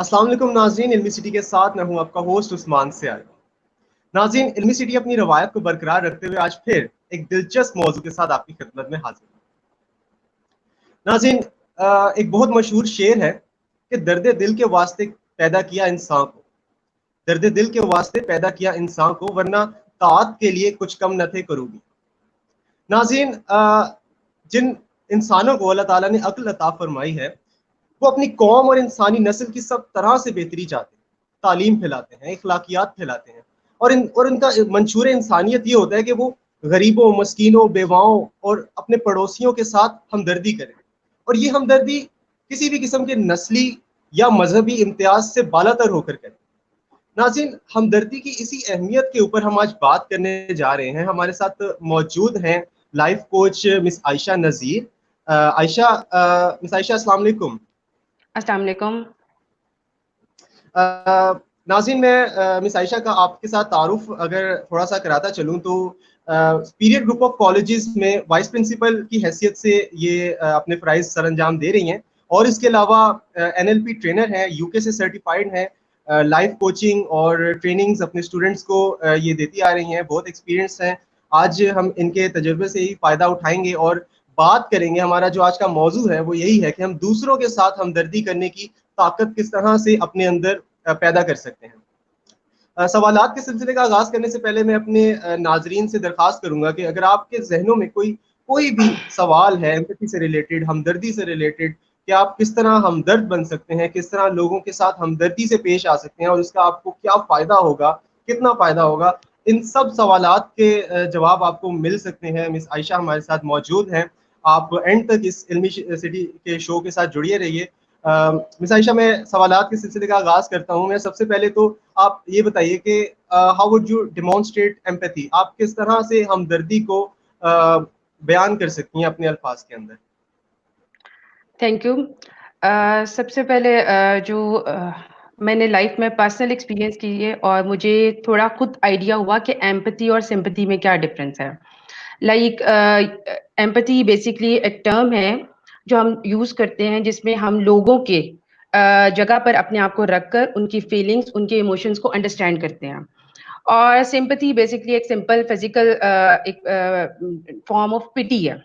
السلام علیکم ناظرین، علمی سٹی کے ساتھ میں ہوں آپ کا ہوسٹ عثمان سیال۔ ناظرین، علمی سٹی اپنی روایت کو برقرار رکھتے ہوئے آج پھر ایک دلچسپ موضوع کے ساتھ آپ کی خدمت میں حاضر ہوں۔ ناظرین، ایک بہت مشہور شعر ہے کہ درد دل کے واسطے پیدا کیا انسان کو، درد دل کے واسطے پیدا کیا انسان کو، ورنہ طاعت کے لیے کچھ کم نہ تھے کروگی۔ ناظرین، جن انسانوں کو اللہ تعالیٰ نے عقل عطا فرمائی ہے، وہ اپنی قوم اور انسانی نسل کی سب طرح سے بہتری چاہتے ہیں، تعلیم پھیلاتے ہیں، اخلاقیات پھیلاتے ہیں، اور ان کا منشور انسانیت یہ ہوتا ہے کہ وہ غریبوں، مسکینوں، بیواؤں اور اپنے پڑوسیوں کے ساتھ ہمدردی کریں، اور یہ ہمدردی کسی بھی قسم کے نسلی یا مذہبی امتیاز سے بالا تر ہو کر کریں۔ ناظرین، ہمدردی کی اسی اہمیت کے اوپر ہم آج بات کرنے جا رہے ہیں۔ ہمارے ساتھ موجود ہیں لائف کوچ مس عائشہ نذیر۔ مس عائشہ، السلام علیکم۔ السلام علیکم۔ ناظرین، میں مس عائشہ کا آپ کے ساتھ تعارف اگر تھوڑا سا کراتا چلوں تو پیریڈ گروپ آف کالجز میں وائس پرنسپل کی حیثیت سے یہ اپنے فرائض سر انجام دے رہی ہیں، اور اس کے علاوہ NLP ٹرینر ہیں، UK سے سرٹیفائڈ ہیں، لائف کوچنگ اور ٹریننگز اپنے اسٹوڈنٹس کو یہ دیتی آ رہی ہیں، بہت ایکسپیرینس ہیں۔ آج ہم ان کے تجربے سے ہی فائدہ اٹھائیں گے اور بات کریں گے۔ ہمارا جو آج کا موضوع ہے وہ یہی ہے کہ ہم دوسروں کے ساتھ ہمدردی کرنے کی طاقت کس طرح سے اپنے اندر پیدا کر سکتے ہیں۔ سوالات کے سلسلے کا آغاز کرنے سے پہلے میں اپنے ناظرین سے درخواست کروں گا کہ اگر آپ کے ذہنوں میں کوئی بھی سوال ہے ایمپتھی سے ریلیٹڈ، ہمدردی سے ریلیٹڈ، کہ آپ کس طرح ہمدرد بن سکتے ہیں، کس طرح لوگوں کے ساتھ ہمدردی سے پیش آ سکتے ہیں اور اس کا آپ کو کیا فائدہ ہوگا، کتنا فائدہ ہوگا، ان سب سوالات کے جواب آپ کو مل سکتے ہیں۔ مس عائشہ ہمارے ساتھ موجود ہیں، آپ اینڈ تک اس علمی سٹی کے شو کے ساتھ جڑیے رہیے۔ مس عائشہ، میں سوالات کے سلسلے کا آغاز کرتا ہوں۔ میں سب سے پہلے تو آپ یہ بتائیے کہ how would you demonstrate empathy, آپ کس طرح سے ہمدردی کو بیان کر سکتی ہیں اپنے الفاظ کے اندر؟ Thank you. سب سے پہلے جو میں نے لائف میں پرسنل ایکسپیرینس کی ہے اور مجھے تھوڑا خود آئیڈیا ہوا کہ ایمپتھی اور سمپتھی میں کیا ڈفرینس ہے۔ لائک ایمپتھی بیسکلی ایک ٹرم ہے جو ہم یوز کرتے ہیں جس میں ہم لوگوں کے جگہ پر اپنے آپ کو رکھ کر ان کی فیلنگس، ان کے ایموشنس کو انڈرسٹینڈ کرتے ہیں۔ اور سمپتھی بیسکلی ایک سمپل فزیکل ایک فارم آف پٹی ہے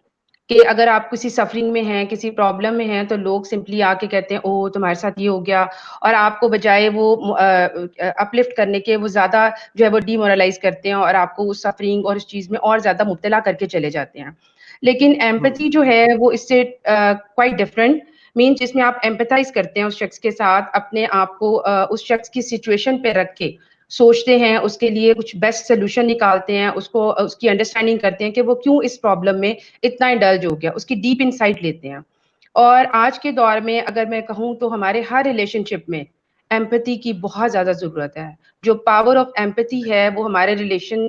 کہ اگر آپ کسی سفرنگ میں ہیں، کسی پرابلم میں ہیں، تو لوگ سمپلی آ کے کہتے ہیں او تمہارے ساتھ یہ ہو گیا، اور آپ کو بجائے وہ اپلفٹ کرنے کے وہ زیادہ جو ہے وہ ڈی مورلائز کرتے ہیں اور آپ کو اس سفرنگ اور اس چیز میں اور زیادہ مبتلا کر کے چلے جاتے ہیں۔ لیکن ایمپتھی جو ہے وہ اس سے کوائٹ ڈفرینٹ مینس اس میں آپ ایمپتھائز کرتے ہیں اس شخص کے ساتھ، اپنے آپ کو اس شخص کی سچویشن پہ رکھ کے سوچتے ہیں، اس کے لیے کچھ بیسٹ سولوشن نکالتے ہیں، اس کی انڈرسٹینڈنگ کرتے ہیں کہ وہ کیوں اس پرابلم میں اتنا انڈلج ہو گیا، اس کی ڈیپ انسائٹ لیتے ہیں۔ اور آج کے دور میں اگر میں کہوں تو ہمارے ہر ریلیشن شپ میں ایمپتھی کی بہت زیادہ ضرورت ہے۔ جو پاور آف ایمپتھی ہے وہ ہمارے ریلیشن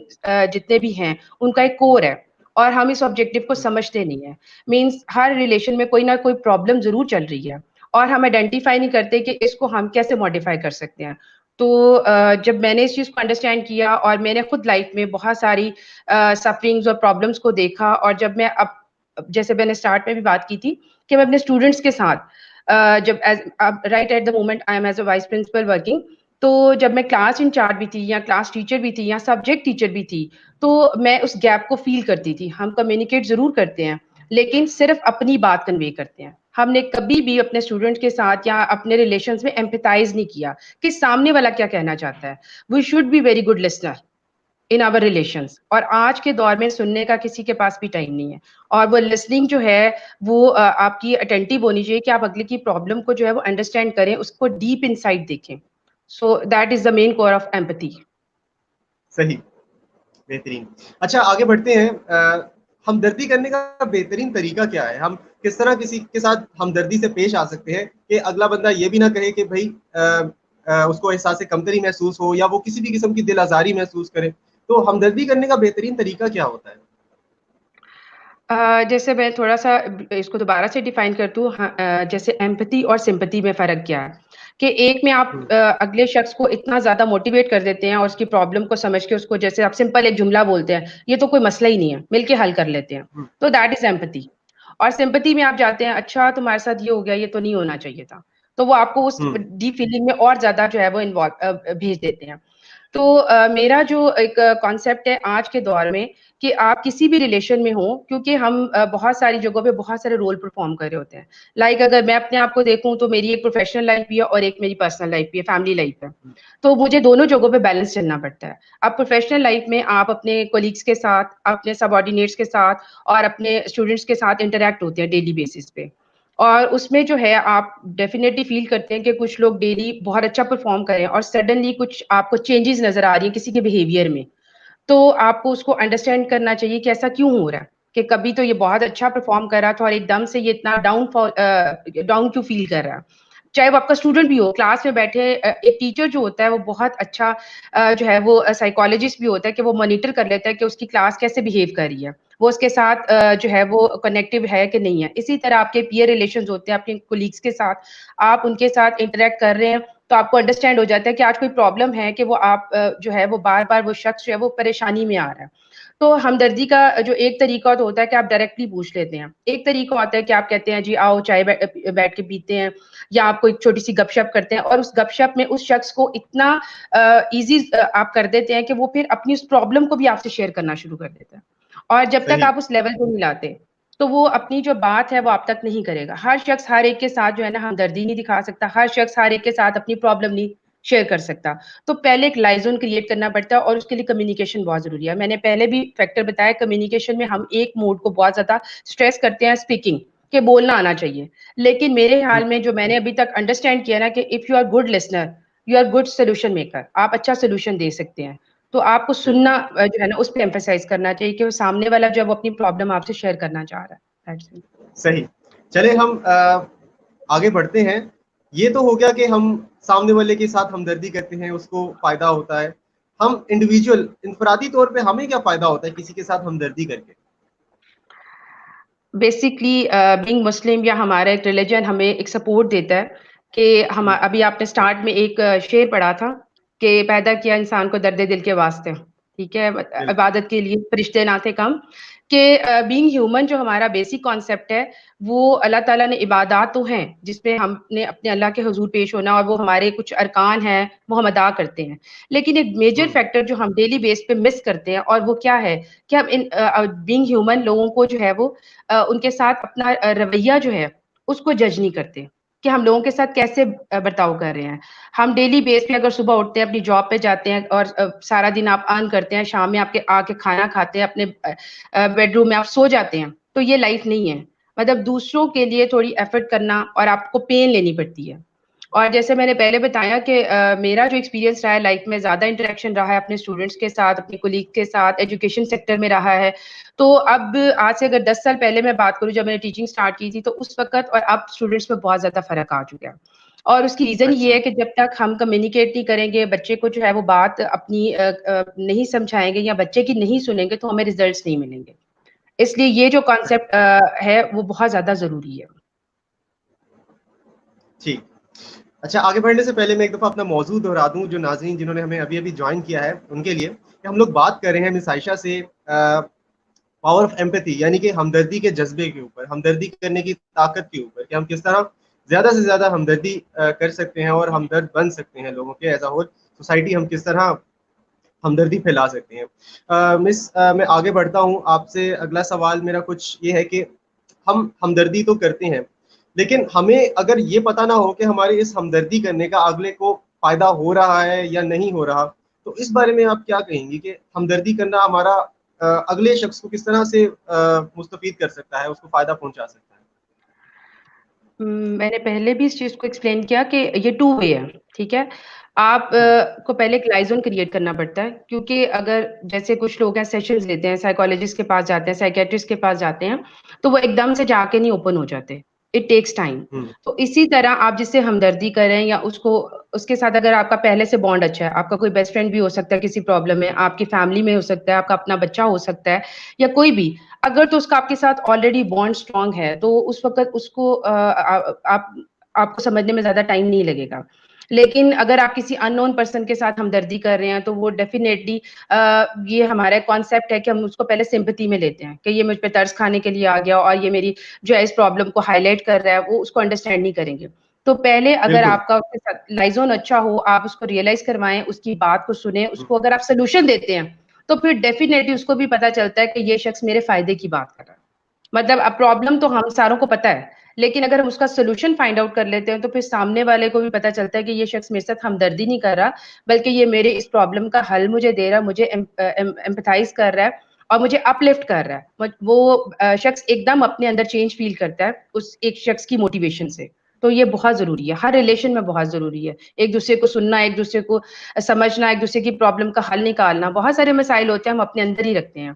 جتنے بھی ہیں ان کا ایک کور ہے، اور ہم اس آبجیکٹو کو سمجھتے نہیں ہیں۔ مینس ہر ریلیشن میں کوئی نہ کوئی پرابلم ضرور چل رہی ہے اور ہم آئیڈینٹیفائی نہیں کرتے کہ اس کو ہم کیسے ماڈیفائی کر سکتے ہیں۔ تو جب میں نے اس چیز کو انڈرسٹینڈ کیا اور میں نے خود لائف میں بہت ساری سفرنگز اور پرابلمس کو دیکھا، اور جب میں جیسے میں نے اسٹارٹ میں بھی بات کی تھی کہ میں اپنے اسٹوڈنٹس کے ساتھ جب right at the moment I am as a vice principal working, تو جب میں کلاس انچارج بھی تھی یا کلاس ٹیچر بھی تھی یا سبجیکٹ ٹیچر بھی تھی، تو میں اس گیپ کو فیل کرتی تھی۔ ہم کمیونیکیٹ ضرور کرتے ہیں لیکن صرف اپنی بات کنوے کرتے ہیں، ہم نے کبھی بھی اپنے اسٹوڈنٹ کے ساتھ یا اپنے ریلیشنز میں ایمپیتھائز نہیں کیا کہ سامنے والا کیا کہنا چاہتا ہے۔ We should be very good listener in our relations, اور آج کے دور میں سننے کا کسی کے پاس بھی ٹائم نہیں ہے، اور وہ لسننگ جو ہے وہ آپ کی اٹینٹیو ہونی چاہیے کہ آپ اگلے کی پرابلم کو جو ہے وہ انڈرسٹینڈ کریں، اس کو ڈیپ انسائٹ دیکھیں۔ So that is the main core of empathy. صحیح، بہترین۔ اچھا، آگے بڑھتے ہیں۔ ہمدردی کرنے کا بہترین طریقہ کیا ہے؟ ہم کس طرح کسی کے ساتھ ہمدردی سے پیش آ سکتے ہیں کہ اگلا بندہ یہ بھی نہ کہے کہ بھائی اس کو احساس کمتری محسوس ہو یا وہ کسی بھی قسم کی دل آزاری محسوس کرے؟ تو ہمدردی کرنے کا بہترین طریقہ کیا ہوتا ہے؟ جیسے میں تھوڑا سا اس کو دوبارہ سے ڈیفائن کرتی ہوں، جیسے ایمپتھی اور سمپتھی میں فرق کیا ہے کہ ایک میں آپ اگلے شخص کو اتنا زیادہ موٹیویٹ کر دیتے ہیں اور اس کی پرابلم کو سمجھ کے اس کو، جیسے آپ سمپل ایک جملہ بولتے ہیں یہ تو کوئی مسئلہ ہی نہیں ہے، مل کے حل کر لیتے ہیں، تو دیٹ از ایمپتھی۔ اور سمپتھی میں آپ جاتے ہیں اچھا تمہارے ساتھ یہ ہو گیا، یہ تو نہیں ہونا چاہیے تھا، تو وہ آپ کو اس ڈیپ فیلنگ میں اور زیادہ جو ہے وہ بھیج دیتے ہیں. تو میرا جو ایک کانسیپٹ ہے آج کے دور میں کہ آپ کسی بھی ریلیشن میں ہوں, کیونکہ ہم بہت ساری جگہوں پہ بہت سارے رول پرفارم کر رہے ہوتے ہیں. لائک اگر میں اپنے آپ کو دیکھوں تو میری ایک پروفیشنل لائف بھی ہے اور ایک میری پرسنل لائف بھی ہے, فیملی لائف ہے. تو مجھے دونوں جگہوں پہ بیلنس چلنا پڑتا ہے. اب پروفیشنل لائف میں آپ اپنے کولیگس کے ساتھ, اپنے سب آرڈینیٹس کے ساتھ اور اپنے اسٹوڈنٹس کے ساتھ انٹریکٹ ہوتے ہیں ڈیلی بیسس پہ, اور اس میں جو ہے آپ ڈیفینیٹلی فیل کرتے ہیں کہ کچھ لوگ ڈیلی بہت اچھا پرفارم کریں اور سڈنلی کچھ آپ کو چینجز نظر آ رہی ہیں کسی کے بیہیویئر میں. تو آپ کو اس کو انڈرسٹینڈ کرنا چاہیے کہ ایسا کیوں ہو رہا ہے, کہ کبھی تو یہ بہت اچھا پرفارم کر رہا تھا اور ایک دم سے یہ اتنا ڈاؤن کیوں فیل کر رہا ہے. چاہے وہ آپ کا اسٹوڈنٹ بھی ہو, کلاس میں بیٹھے ایک ٹیچر جو ہوتا ہے وہ بہت اچھا جو ہے وہ سائیکالوجسٹ بھی ہوتا ہے کہ وہ مانیٹر کر لیتا ہے کہ اس کی کلاس کیسے بہیو کر رہی ہے, وہ اس کے ساتھ جو ہے وہ کنیکٹو ہے کہ نہیں ہے. اسی طرح آپ کے پیئر ریلیشنز ہوتے ہیں اپنے کولیگس کے ساتھ, آپ ان کے ساتھ انٹریکٹ کر رہے ہیں تو آپ کو انڈرسٹینڈ ہو جاتا ہے کہ آج کوئی پرابلم ہے کہ وہ آپ جو ہے وہ بار بار وہ شخص جو ہے وہ پریشانی میں آ رہا ہے. تو ہمدردی کا جو ایک طریقہ تو ہوتا ہے کہ آپ ڈائریکٹلی پوچھ لیتے ہیں, ایک طریقہ ہوتا ہے کہ آپ کہتے ہیں جی آؤ چائے بیٹھ کے پیتے ہیں, یا آپ کو ایک چھوٹی سی گپ شپ کرتے ہیں اور اس گپ شپ میں اس شخص کو اتنا ایزی آپ کر دیتے ہیں کہ وہ پھر اپنی اس پرابلم کو بھی آپ سے شیئر کرنا شروع کر دیتا ہے. اور جب تک صحیح. آپ اس لیول کو نہیں لاتے تو وہ اپنی جو بات ہے وہ آپ تک نہیں کرے گا. ہر شخص ہر ایک کے ساتھ جو ہے نا ہمدردی نہیں دکھا سکتا, ہر شخص ہر ایک کے ساتھ اپنی پرابلم نہیں شیئر کر سکتا. تو پہلے ایک لائزون کریٹ کرنا پڑتا ہے اور اس کے لیے کمیونیکیشن بہت ضروری ہے. میں نے پہلے بھی فیکٹر بتایا, کمیونیکیشن میں ہم ایک موڈ کو بہت زیادہ اسٹریس کرتے ہیں, اسپیکنگ, کہ بولنا آنا چاہیے. لیکن میرے حال میں جو میں نے ابھی تک انڈرسٹینڈ کیا نا کہ if you are good listener you are good solution maker, آپ اچھا سولوشن دے سکتے ہیں. تو آپ کو سننا جو ہے نا اس پہ ایمفیسائز کرنا چاہیے کہ وہ سامنے والا جو ہے وہ اپنی پرابلم آپ سے شیئر کرنا چاہ رہا ہے. صحیح. چلے ہم آگے بڑھتے ہیں. یہ تو ہو گیا کہ ہم سامنے والے کے ساتھ ہمدردی کرتے ہیں, اس کو فائدہ ہوتا ہے. ہم انڈیویجول انفرادی طور پہ ہمیں کیا فائدہ ہوتا ہے کسی کے ساتھ ہمدردی کر کے؟ بیسکلی بینگ مسلم یا ہمارا ایک ریلیجن ہمیں ایک سپورٹ دیتا ہے کہ ہم ابھی آپ نے اسٹارٹ میں ایک شعر پڑھا تھا کہ پیدا کیا انسان کو درد دل کے واسطے, ٹھیک ہے, عبادت کے لیے فرشتے نہ تھے کم. کہ بینگ ہیومن جو ہمارا بیسک کانسیپٹ ہے وہ اللہ تعالیٰ نے عبادات تو ہیں جس میں ہم نے اپنے اللہ کے حضور پیش ہونا اور وہ ہمارے کچھ ارکان ہیں وہ ہم ادا کرتے ہیں. لیکن ایک میجر فیکٹر جو ہم ڈیلی بیس پہ مس کرتے ہیں اور وہ کیا ہے کہ ہم بینگ ہیومن لوگوں کو جو ہے وہ ان کے ساتھ اپنا رویہ جو ہے اس کو جج نہیں کرتے کہ ہم لوگوں کے ساتھ کیسے برتاؤ کر رہے ہیں. ہم ڈیلی بیس پہ اگر صبح اٹھتے ہیں اپنی جاب پہ جاتے ہیں اور سارا دن آپ ارن کرتے ہیں, شام میں آپ کے آ کے کھانا کھاتے ہیں, اپنے بیڈ روم میں آپ سو جاتے ہیں, تو یہ لائف نہیں ہے. مطلب دوسروں کے لیے تھوڑی ایفرٹ کرنا اور آپ کو پین لینی پڑتی ہے. اور جیسے میں نے پہلے بتایا کہ میرا جو ایکسپیرینس رہا ہے لائف میں, زیادہ انٹریکشن رہا ہے اپنے اسٹوڈنٹس کے ساتھ, اپنے کولیگ کے ساتھ, ایجوکیشن سیکٹر میں رہا ہے. تو اب آج سے اگر 10 سال پہلے میں بات کروں جب میں نے ٹیچنگ اسٹارٹ کی تھی تو اس وقت اور اب اسٹوڈنٹس میں بہت زیادہ فرق آ چکا ہے. اور اس کی ریزن یہ ہے کہ جب تک ہم کمیونیکیٹ نہیں کریں گے, بچے کو جو ہے وہ بات اپنی نہیں سمجھائیں گے یا بچے کی نہیں سنیں گے تو ہمیں ریزلٹس نہیں ملیں گے. اس لیے یہ جو کانسیپٹ ہے وہ بہت زیادہ ضروری ہے. ٹھیک. اچھا, آگے بڑھنے سے پہلے میں ایک دفعہ اپنا موضوع دہرا دوں جو ناظرین جنہوں نے ہمیں ابھی ابھی جوائن کیا ہے ان کے لیے, کہ ہم لوگ بات کر رہے ہیں مس عائشہ سے پاور آف ایمپیتھی, یعنی کہ ہمدردی کے جذبے کے اوپر, ہمدردی کرنے کی طاقت کے اوپر, کہ ہم کس طرح زیادہ سے زیادہ ہمدردی کر سکتے ہیں اور ہمدرد بن سکتے ہیں لوگوں کے. ایز اے ہول سوسائٹی ہم کس طرح ہمدردی پھیلا سکتے ہیں. مس میں آگے بڑھتا ہوں آپ سے. اگلا سوال میرا کچھ یہ ہے کہ ہم ہمدردی تو کرتے ہیں لیکن ہمیں اگر یہ پتہ نہ ہو کہ ہمارے اس ہمدردی کرنے کا اگلے کو فائدہ ہو رہا ہے یا نہیں ہو رہا, تو اس بارے میں آپ کیا کہیں گی کہ ہمدردی کرنا ہمارا اگلے شخص کو کس طرح سے مستفید کر سکتا ہے, اس کو فائدہ پہنچا سکتا ہے؟ میں نے پہلے بھی اس چیز کو ایکسپلین کیا کہ یہ 2 وے ہے, ٹھیک ہے. آپ کو پہلے ایک لائزون کریٹ کرنا پڑتا ہے, کیونکہ اگر جیسے کچھ لوگ ہیں سیشنز لیتے ہیں, سائیکالوجسٹ کے پاس جاتے ہیں, سائیکیٹرسٹ کے پاس جاتے ہیں, تو وہ ایک دم سے جا کے نہیں اوپن ہو جاتے, اٹ ٹیکس ٹائم. تو اسی طرح آپ جس سے ہمدردی کریں یا اس کے ساتھ اگر آپ کا پہلے سے بانڈ اچھا ہے, آپ کا کوئی بیسٹ فرینڈ بھی ہو سکتا ہے کسی پرابلم میں, آپ کی فیملی میں ہو سکتا ہے, آپ کا اپنا بچہ ہو سکتا ہے یا کوئی بھی, اگر تو اس کا آپ کے ساتھ آلریڈی بانڈ اسٹرانگ ہے تو اس وقت اس کو آپ کو سمجھنے میں زیادہ ٹائم نہیں لگے گا. لیکن اگر آپ کسی ان نون پرسن کے ساتھ ہمدردی کر رہے ہیں تو وہ ڈیفینیٹلی یہ ہمارا کانسیپٹ ہے کہ ہم اس کو پہلے سمپتھی میں لیتے ہیں کہ یہ مجھ پہ ترس کھانے کے لیے آ گیا اور یہ میری جو ہے اس پرابلم کو ہائی لائٹ کر رہا ہے, وہ اس کو انڈرسٹینڈ نہیں کریں گے. تو پہلے اگر بالکل. آپ کا اس کے ساتھ لائزون اچھا ہو، آپ اس کو ریئلائز کروائیں، اس کی بات کو سنیں، اس کو اگر آپ سولوشن دیتے ہیں تو پھر ڈیفینیٹلی اس کو بھی پتا چلتا ہے کہ یہ شخص میرے فائدے کی بات کر رہا ہے. مطلب اب پرابلم تو ہم ساروں کو پتا ہے، لیکن اگر ہم اس کا سولوشن فائنڈ آؤٹ کر لیتے ہیں تو پھر سامنے والے کو بھی پتا چلتا ہے کہ یہ شخص میرے ساتھ ہمدردی نہیں کر رہا، بلکہ یہ میرے اس پرابلم کا حل مجھے دے رہا، مجھے ایمپتھائز کر رہا ہے اور مجھے اپ لفٹ کر رہا ہے. وہ شخص ایک دم اپنے اندر چینج فیل کرتا ہے اس ایک شخص کی موٹیویشن سے. تو یہ بہت ضروری ہے، ہر ریلیشن میں بہت ضروری ہے. ایک دوسرے کو سننا، ایک دوسرے کو سمجھنا، ایک دوسرے کی پرابلم کا حل نکالنا. بہت سارے مسائل ہوتے ہیں ہم اپنے اندر ہی رکھتے ہیں.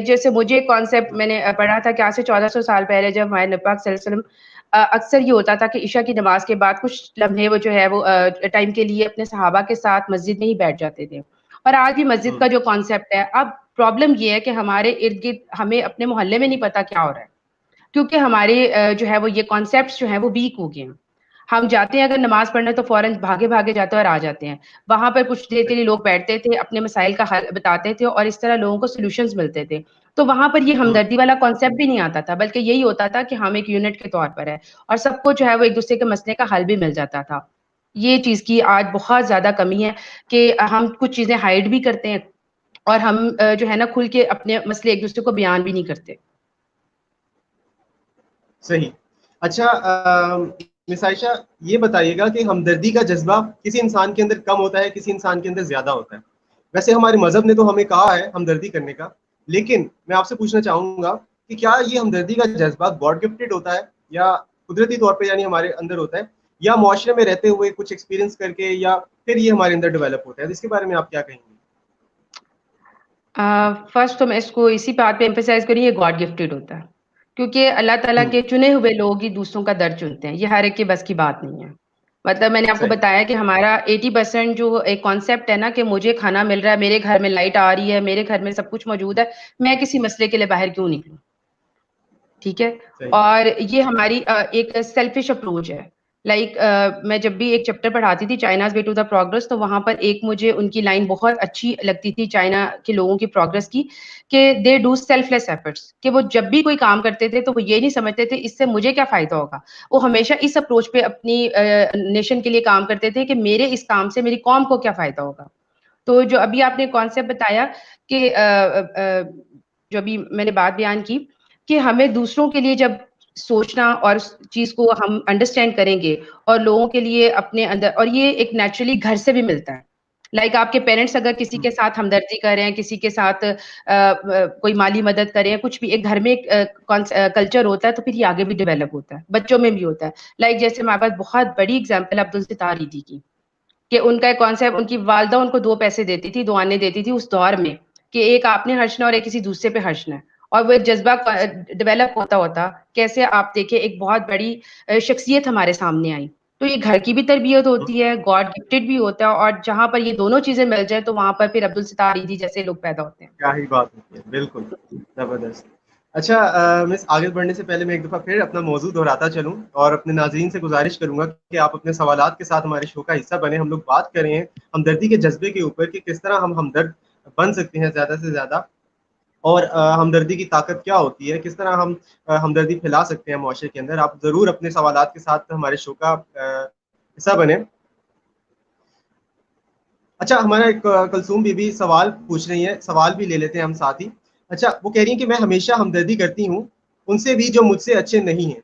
جیسے مجھے کانسیپٹ میں نے پڑھا تھا کہ آج سے 1400 سال پہلے جب ہمارے نبی پاک صلی اللہ علیہ وسلم اکثر یہ ہوتا تھا کہ عشاء کی نماز کے بعد کچھ لمحے وہ جو ہے وہ ٹائم کے لیے اپنے صحابہ کے ساتھ مسجد میں ہی بیٹھ جاتے تھے. اور آج بھی مسجد کا جو کانسیپٹ ہے، اب پرابلم یہ ہے کہ ہمارے ارد گرد ہمیں اپنے محلے میں نہیں پتا کیا ہو رہا ہے، کیونکہ ہمارے جو ہے وہ یہ کانسیپٹس جو ہیں وہ ویک ہو گئے ہیں. ہم جاتے ہیں اگر نماز پڑھنے تو فوراً بھاگے بھاگے جاتے ہیں اور آ جاتے ہیں. وہاں پر کچھ دیر کے لیے لوگ بیٹھتے تھے، اپنے مسائل کا حل بتاتے تھے اور اس طرح لوگوں کو سولوشنز ملتے تھے. تو وہاں پر یہ ہمدردی والا کانسیپٹ بھی نہیں آتا تھا، بلکہ یہی ہوتا تھا کہ ہم ایک یونٹ کے طور پر ہے اور سب کو جو ہے وہ ایک دوسرے کے مسئلے کا حل بھی مل جاتا تھا. یہ چیز کی آج بہت زیادہ کمی ہے کہ ہم کچھ چیزیں ہائڈ بھی کرتے ہیں اور ہم جو ہے نا کھل کے اپنے مسئلے ایک دوسرے کو بیان بھی نہیں کرتے. صحیح. اچھا مس عائشہ، یہ بتائیے گا کہ ہمدردی کا جذبہ کسی انسان کے اندر کم ہوتا ہے، کسی انسان کے اندر زیادہ ہوتا ہے؟ ویسے ہمارے مذہب نے تو ہمیں کہا ہے ہمدردی کرنے کا، لیکن میں آپ سے پوچھنا چاہوں گا کہ کیا یہ ہمدردی کا جذبہ گاڈ گفٹڈ ہوتا ہے یا قدرتی طور پہ یعنی ہمارے اندر ہوتا ہے، یا معاشرے میں رہتے ہوئے کچھ ایکسپیرینس کر کے، یا پھر یہ ہمارے اندر ڈیولپ ہوتا ہے؟ اس کے بارے میں آپ کیا کہیں گے؟ فرسٹ تو میں اس کو اسی بات پہ ایمفیسائز کروں، یہ گاڈ گفٹڈ ہوتا ہے، کیونکہ اللہ تعالیٰ کے چنے ہوئے لوگ ہی دوسروں کا درد چنتے ہیں. یہ ہر ایک کے بس کی بات نہیں ہے. مطلب میں نے آپ کو صحیح. بتایا کہ ہمارا 80% جو ایک کانسیپٹ ہے نا کہ مجھے کھانا مل رہا ہے، میرے گھر میں لائٹ آ رہی ہے، میرے گھر میں سب کچھ موجود ہے، میں کسی مسئلے کے لیے باہر کیوں نکلوں. ٹھیک ہے. صحیح. اور یہ ہماری ایک سیلفش اپروچ ہے. لائک میں جب بھی ایک چیپٹر پڑھاتی تھی China's way to the progress, تو وہاں پر ایک مجھے ان کی لائن بہت اچھی لگتی تھی چائنا کے لوگوں کی پروگرس کی، کہ they do self less efforts. کہ وہ جب بھی کوئی کام کرتے تھے تو وہ یہ نہیں سمجھتے تھے اس سے مجھے کیا فائدہ ہوگا، وہ ہمیشہ اس اپروچ پہ اپنی نیشن کے لیے کام کرتے تھے کہ میرے اس کام سے میری قوم کو کیا فائدہ ہوگا. تو جو ابھی آپ نے کانسیپٹ بتایا کہ جو ابھی میں نے بات بیان کی کہ ہمیں دوسروں کے لیے جب سوچنا اور اس چیز کو ہم انڈرسٹینڈ کریں گے اور لوگوں کے لیے اپنے اندر، اور یہ ایک نیچرلی گھر سے بھی ملتا ہے. لائک آپ کے پیرنٹس اگر کسی کے ساتھ ہمدردی کر رہے ہیں، کسی کے ساتھ کوئی مالی مدد کریں، کچھ بھی ایک گھر میں کلچر ہوتا ہے تو پھر یہ آگے بھی ڈیولپ ہوتا ہے، بچوں میں بھی ہوتا ہے. لائک جیسے ہمارے پاس بہت بڑی اگزامپل عبدالستار ایدھی کی، کہ ان کا ایک کانسیپٹ، ان کی والدہ ان کو 2 پیسے دیتی تھی، دعانے دیتی تھی اس دور میں، کہ ایک آپ نے ہنسنا اور ایک کسی دوسرے پہ ہنسنا ہے. اور وہ ایک جذبہ ڈیولپ ہوتا ہوتا کیسے آپ دیکھیں ایک بہت بڑی شخصیت ہمارے سامنے آئی. تو یہ گھر کی بھی تربیت ہوتی ہے، گاڈ گفٹڈ بھی ہوتا ہے، اور جہاں پر یہ دونوں چیزیں مل جائیں تو وہاں پر پھر عبدالستار ایدھی جیسے لوگ پیدا ہوتے ہیں. کیا ہی بات ہوتی ہے، بالکل زبردست. اچھا مس، آگے بڑھنے سے پہلے میں ایک دفعہ پھر اپنا موضوع دہراتا چلوں اور اپنے ناظرین سے گزارش کروں گا کہ آپ اپنے سوالات کے ساتھ ہمارے شو کا حصہ بنے. ہم لوگ بات کر رہے ہیں ہمدردی کے جذبے کے اوپر کہ کس طرح ہم ہمدرد بن سکتے ہیں زیادہ سے زیادہ، اور ہمدردی کی طاقت کیا ہوتی ہے، کس طرح ہم ہمدردی پھیلا سکتے ہیں معاشرے کے اندر. آپ ضرور اپنے سوالات کے ساتھ ہمارے شو کا حصہ بنے. اچھا، ہمارا ایک کلثوم بی بی سوال پوچھ رہی ہیں، سوال بھی لے لیتے ہیں ہم ساتھ ہی. اچھا، وہ کہہ رہی ہیں کہ میں ہمیشہ ہمدردی کرتی ہوں ان سے بھی جو مجھ سے اچھے نہیں ہیں،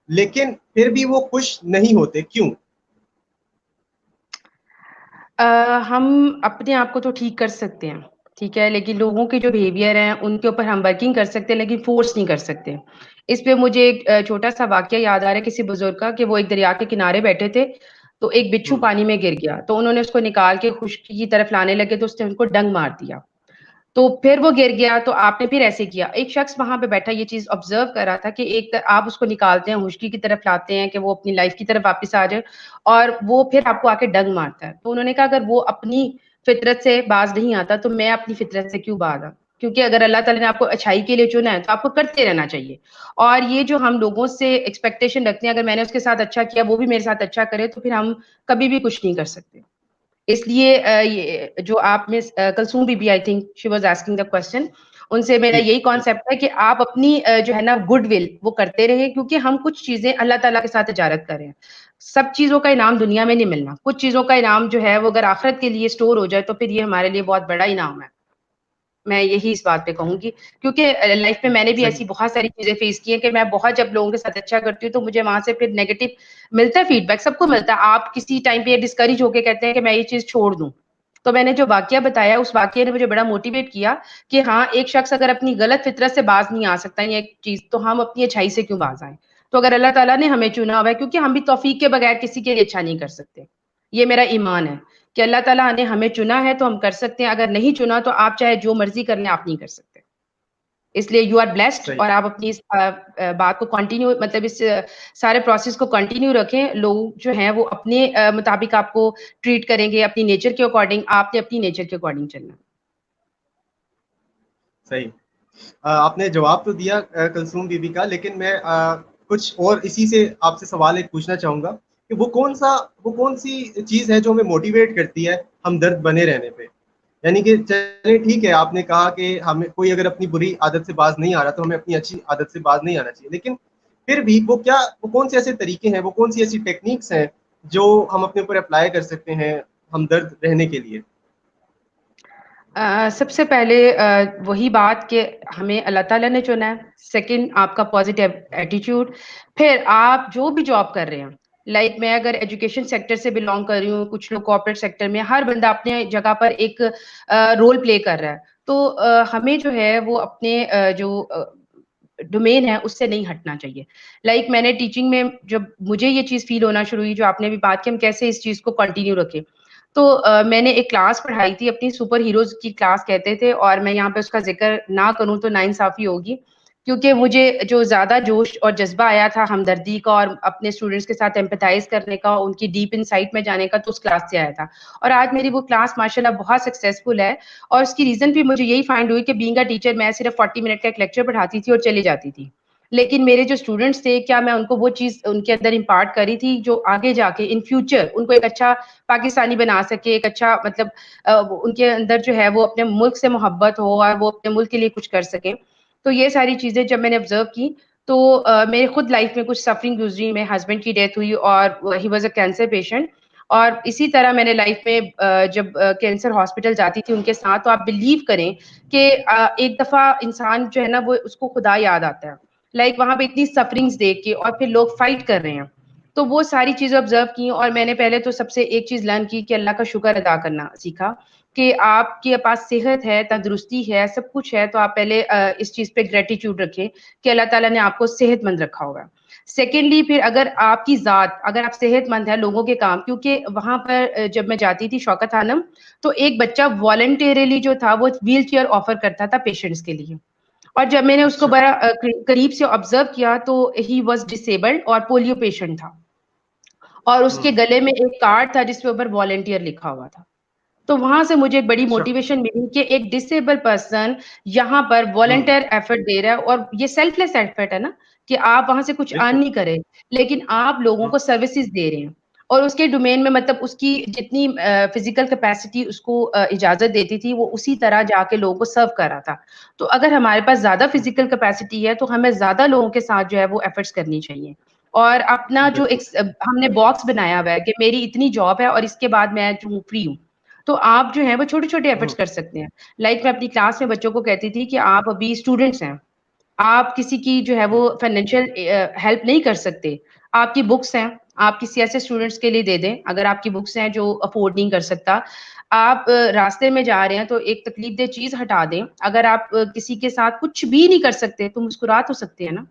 لیکن پھر بھی وہ خوش نہیں ہوتے، کیوں؟ ہم اپنے آپ کو تو ٹھیک کر سکتے ہیں، ٹھیک ہے، لیکن لوگوں کے جو بیہیویئر ہیں ان کے اوپر ہم ورکنگ کر سکتے ہیں لیکن فورس نہیں کر سکتے. اس پہ مجھے ایک چھوٹا سا واقعہ یاد آ رہا ہے کسی بزرگ کا، کہ وہ ایک دریا کے کنارے بیٹھے تھے تو ایک بچھو پانی میں گر گیا، تو انہوں نے اس کو نکال کے خشکی کی طرف لانے لگے تو اس نے ان کو ڈنگ مار دیا، تو پھر وہ گر گیا. تو آپ نے پھر ایسے کیا. ایک شخص وہاں پہ بیٹھا یہ چیز آبزرو کر رہا تھا کہ ایک آپ اس کو نکالتے ہیں، خشکی کی طرف لاتے ہیں کہ وہ اپنی لائف کی طرف واپس آ جائے، اور وہ پھر آپ کو آ کے ڈنگ مارتا ہے. تو انہوں نے کہا اگر وہ اپنی فطرت سے باز نہیں آتا تو میں اپنی فطرت سے کیوں باز آؤں؟ کیونکہ اگر اللہ تعالیٰ نے آپ کو اچھائی کے لیے چنا ہے تو آپ کو کرتے رہنا چاہیے. اور یہ جو ہم لوگوں سے ایکسپیکٹیشن رکھتے ہیں اگر میں نے اس کے ساتھ اچھا کیا وہ بھی میرے ساتھ اچھا کرے، تو پھر ہم کبھی بھی کچھ نہیں کر سکتے. اس لیے جو آپ میں کلثوم بی بی، I think she was asking the question, ان سے میرا جی یہی کانسیپٹ ہے کہ آپ اپنی جو ہے نا گڈ ول وہ کرتے رہیں، کیونکہ ہم کچھ چیزیں اللہ تعالیٰ کے ساتھ تجارت کر رہے ہیں. سب چیزوں کا انعام دنیا میں نہیں ملنا. کچھ چیزوں کا انعام جو ہے وہ اگر آخرت کے لیے اسٹور ہو جائے تو پھر یہ ہمارے لیے بہت بڑا انعام ہے. میں یہی اس بات پہ کہوں گی کیونکہ لائف میں نے بھی صحیح. ایسی بہت ساری چیزیں فیس کی ہیں کہ میں بہت جب لوگوں کے ساتھ اچھا کرتی ہوں تو مجھے وہاں سے پھر نیگیٹو ملتا ہے فیڈ بیک. سب کو ملتا ہے. آپ کسی ٹائم پہ یہ ڈسکریج ہو کے کہتے ہیں کہ میں یہ چیز چھوڑ دوں. تو میں نے جو واقعہ بتایا اس واقعے نے مجھے بڑا موٹیویٹ کیا کہ ہاں ایک شخص اگر اپنی غلط فطرت سے باز نہیں آ سکتا یہ ایک چیز تو ہم اپنی اچھائی سے کیوں باز آئیں. تو اگر اللہ تعالیٰ نے ہمیں چنا ہوا ہے کیونکہ ہم بھی توفیق کے بغیر کسی کے لیے اچھا نہیں کر سکتے. یہ میرا ایمان ہے کہ اللہ تعالیٰ نے ہمیں چنا ہے تو ہم کر سکتے ہیں. اگر نہیں چنا تو آپ چاہے جو مرضی کر لیں آپ نہیں کر سکتے. اس لیے یو آر بلیسڈ صحیح. اور آپ اپنی اس بات کو کنٹینیو مطلب اس سارے پروسیس کو کنٹینیو رکھیں. لوگ جو ہیں وہ اپنے مطابق آپ کو ٹریٹ کریں گے اپنی نیچر کے اکارڈنگ. آپ نے اپنی نیچر کے اکارڈنگ چلنا. صحیح. آپ نے جواب تو دیا کلثوم بی بی کا, لیکن میں کچھ اور اسی سے آپ سے سوال ایک پوچھنا چاہوں گا کہ وہ کون سی چیز ہے جو ہمیں موٹیویٹ کرتی ہے ہمدرد بنے رہنے پہ. یعنی کہ چلے ٹھیک ہے آپ نے کہا کہ ہمیں کوئی اگر اپنی بری عادت سے باز نہیں آ رہا تو ہمیں اپنی اچھی عادت سے باز نہیں آنا چاہیے, لیکن پھر بھی وہ کون سے ایسے طریقے ہیں, وہ کون سی ایسی ٹیکنیکس ہیں جو ہم اپنے اوپر اپلائی کر سکتے ہیں ہمدرد رہنے کے لیے. سب سے پہلے وہی بات کہ ہمیں اللہ تعالیٰ نے چنا ہے. سیکنڈ آپ کا پازیٹیو ایٹیٹیوڈ. پھر آپ جو بھی جاب کر رہے ہیں لائک میں اگر ایجوکیشن سیکٹر سے بلانگ کر رہی ہوں, کچھ لوگ کارپوریٹ سیکٹر میں, ہر بندہ اپنے جگہ پر ایک رول پلے کر رہا ہے. تو ہمیں جو ہے وہ اپنے جو ڈومین ہے اس سے نہیں ہٹنا چاہیے. لائک میں نے ٹیچنگ میں جب مجھے یہ چیز فیل ہونا شروع ہوئی جو آپ نے بھی بات کی ہم کیسے اس چیز کو کنٹینیو رکھیں, تو میں نے ایک کلاس پڑھائی تھی اپنی سپر ہیروز کی کلاس کہتے تھے, اور میں یہاں پہ اس کا ذکر نہ کروں تو ناانصافی ہوگی کیونکہ مجھے جو زیادہ جوش اور جذبہ آیا تھا ہمدردی کا اور اپنے اسٹوڈنٹس کے ساتھ ایمپیتھائز کرنے کا, ان کی ڈیپ انسائٹ میں جانے کا, تو اس کلاس سے آیا تھا. اور آج میری وہ کلاس ماشاءاللہ بہت سکسیسفل ہے. اور اس کی ریزن بھی مجھے یہی فائنڈ ہوئی کہ بینگ اے ٹیچر میں صرف 40 منٹ کا ایک لیکچر پڑھاتی تھی اور چلی جاتی تھی, لیکن میرے جو اسٹوڈنٹس تھے کیا میں ان کو وہ چیز ان کے اندر امپارٹ کری تھی جو آگے جا کے ان فیوچر ان کو ایک اچھا پاکستانی بنا سکے, ایک اچھا مطلب ان کے اندر جو ہے وہ اپنے ملک سے محبت ہو اور وہ اپنے ملک کے لیے کچھ کر سکیں. تو یہ ساری چیزیں جب میں نے آبزرو کی تو میرے خود لائف میں کچھ سفرنگ گزری. میرے ہسبینڈ کی ڈیتھ ہوئی اور he was a cancer patient. اور اسی طرح میں نے لائف میں جب کینسر ہاسپٹل جاتی تھی ان کے ساتھ, تو آپ بلیو کریں کہ ایک دفعہ انسان جو ہے نا وہ اس کو خدا یاد آتا ہے. لائک وہاں پہ اتنی سفرنگس دیکھ کے اور پھر لوگ فائٹ کر رہے ہیں, تو وہ ساری چیزیں آبزرو کی. اور میں نے پہلے تو سب سے ایک چیز لرن کی کہ اللہ کا شکر ادا کرنا سیکھا کہ آپ کے پاس صحت ہے, تندرستی ہے, سب کچھ ہے, تو آپ پہلے اس چیز پہ گریٹیٹیوڈ رکھیں کہ اللہ تعالیٰ نے آپ کو صحت مند رکھا ہوگا. سیکنڈلی پھر اگر آپ کی ذات اگر آپ صحت مند ہے لوگوں کے کام, کیونکہ وہاں پر جب میں جاتی تھی شوکت خانم تو ایک بچہ والنٹیرلی جو تھا وہ ویل چیئر آفر کرتا تھا پیشنٹس کے لیے. اور جب میں نے اس کو اچھا. بڑا قریب سے آبزرو کیا تو ہی واز ڈسیبلڈ اور پولیو پیشنٹ تھا, اور اس کے گلے میں ایک کارڈ تھا جس کے اوپر والنٹیئر لکھا ہوا تھا. تو وہاں سے مجھے ایک بڑی اچھا. موٹیویشن ملی کہ ایک ڈسیبل پرسن یہاں پر ہوں. والنٹیئر ایفرٹ دے رہا ہے, اور یہ سیلف لیس ایفرٹ ہے نا کہ آپ وہاں سے کچھ ارن بالکل. نہیں کرے لیکن آپ لوگوں ہوں. کو سروسز دے رہے ہیں. اور اس کے ڈومین میں مطلب اس کی جتنی فزیکل کیپیسٹی اس کو اجازت دیتی تھی وہ اسی طرح جا کے لوگوں کو سرو کر رہا تھا. تو اگر ہمارے پاس زیادہ فزیکل کیپیسٹی ہے تو ہمیں زیادہ لوگوں کے ساتھ جو ہے وہ ایفرٹس کرنی چاہیے. اور اپنا جو بالکل. ایک ہم نے باکس بنایا ہوا ہے کہ میری اتنی جاب ہے اور اس کے بعد میں جو فری ہوں, تو آپ جو ہے وہ چھوٹے چھوٹے ہوں. ایفرٹس کر سکتے ہیں. لائک میں اپنی کلاس میں بچوں کو کہتی تھی کہ آپ ابھی اسٹوڈنٹس ہیں, آپ کسی کی جو ہے وہ ہوں. فائنینشیل ہیلپ نہیں کر سکتے. آپ کی بکس ہیں, آپ کسی ایسے اسٹوڈنٹس کے لیے دے دیں اگر آپ کی بکس ہیں جو افورڈ نہیں کر سکتا. آپ راستے میں جا رہے ہیں تو ایک تکلیف دہ چیز ہٹا دیں. اگر آپ کسی کے ساتھ کچھ بھی نہیں کر سکتے تو مسکرا تو سکتے ہیں نا.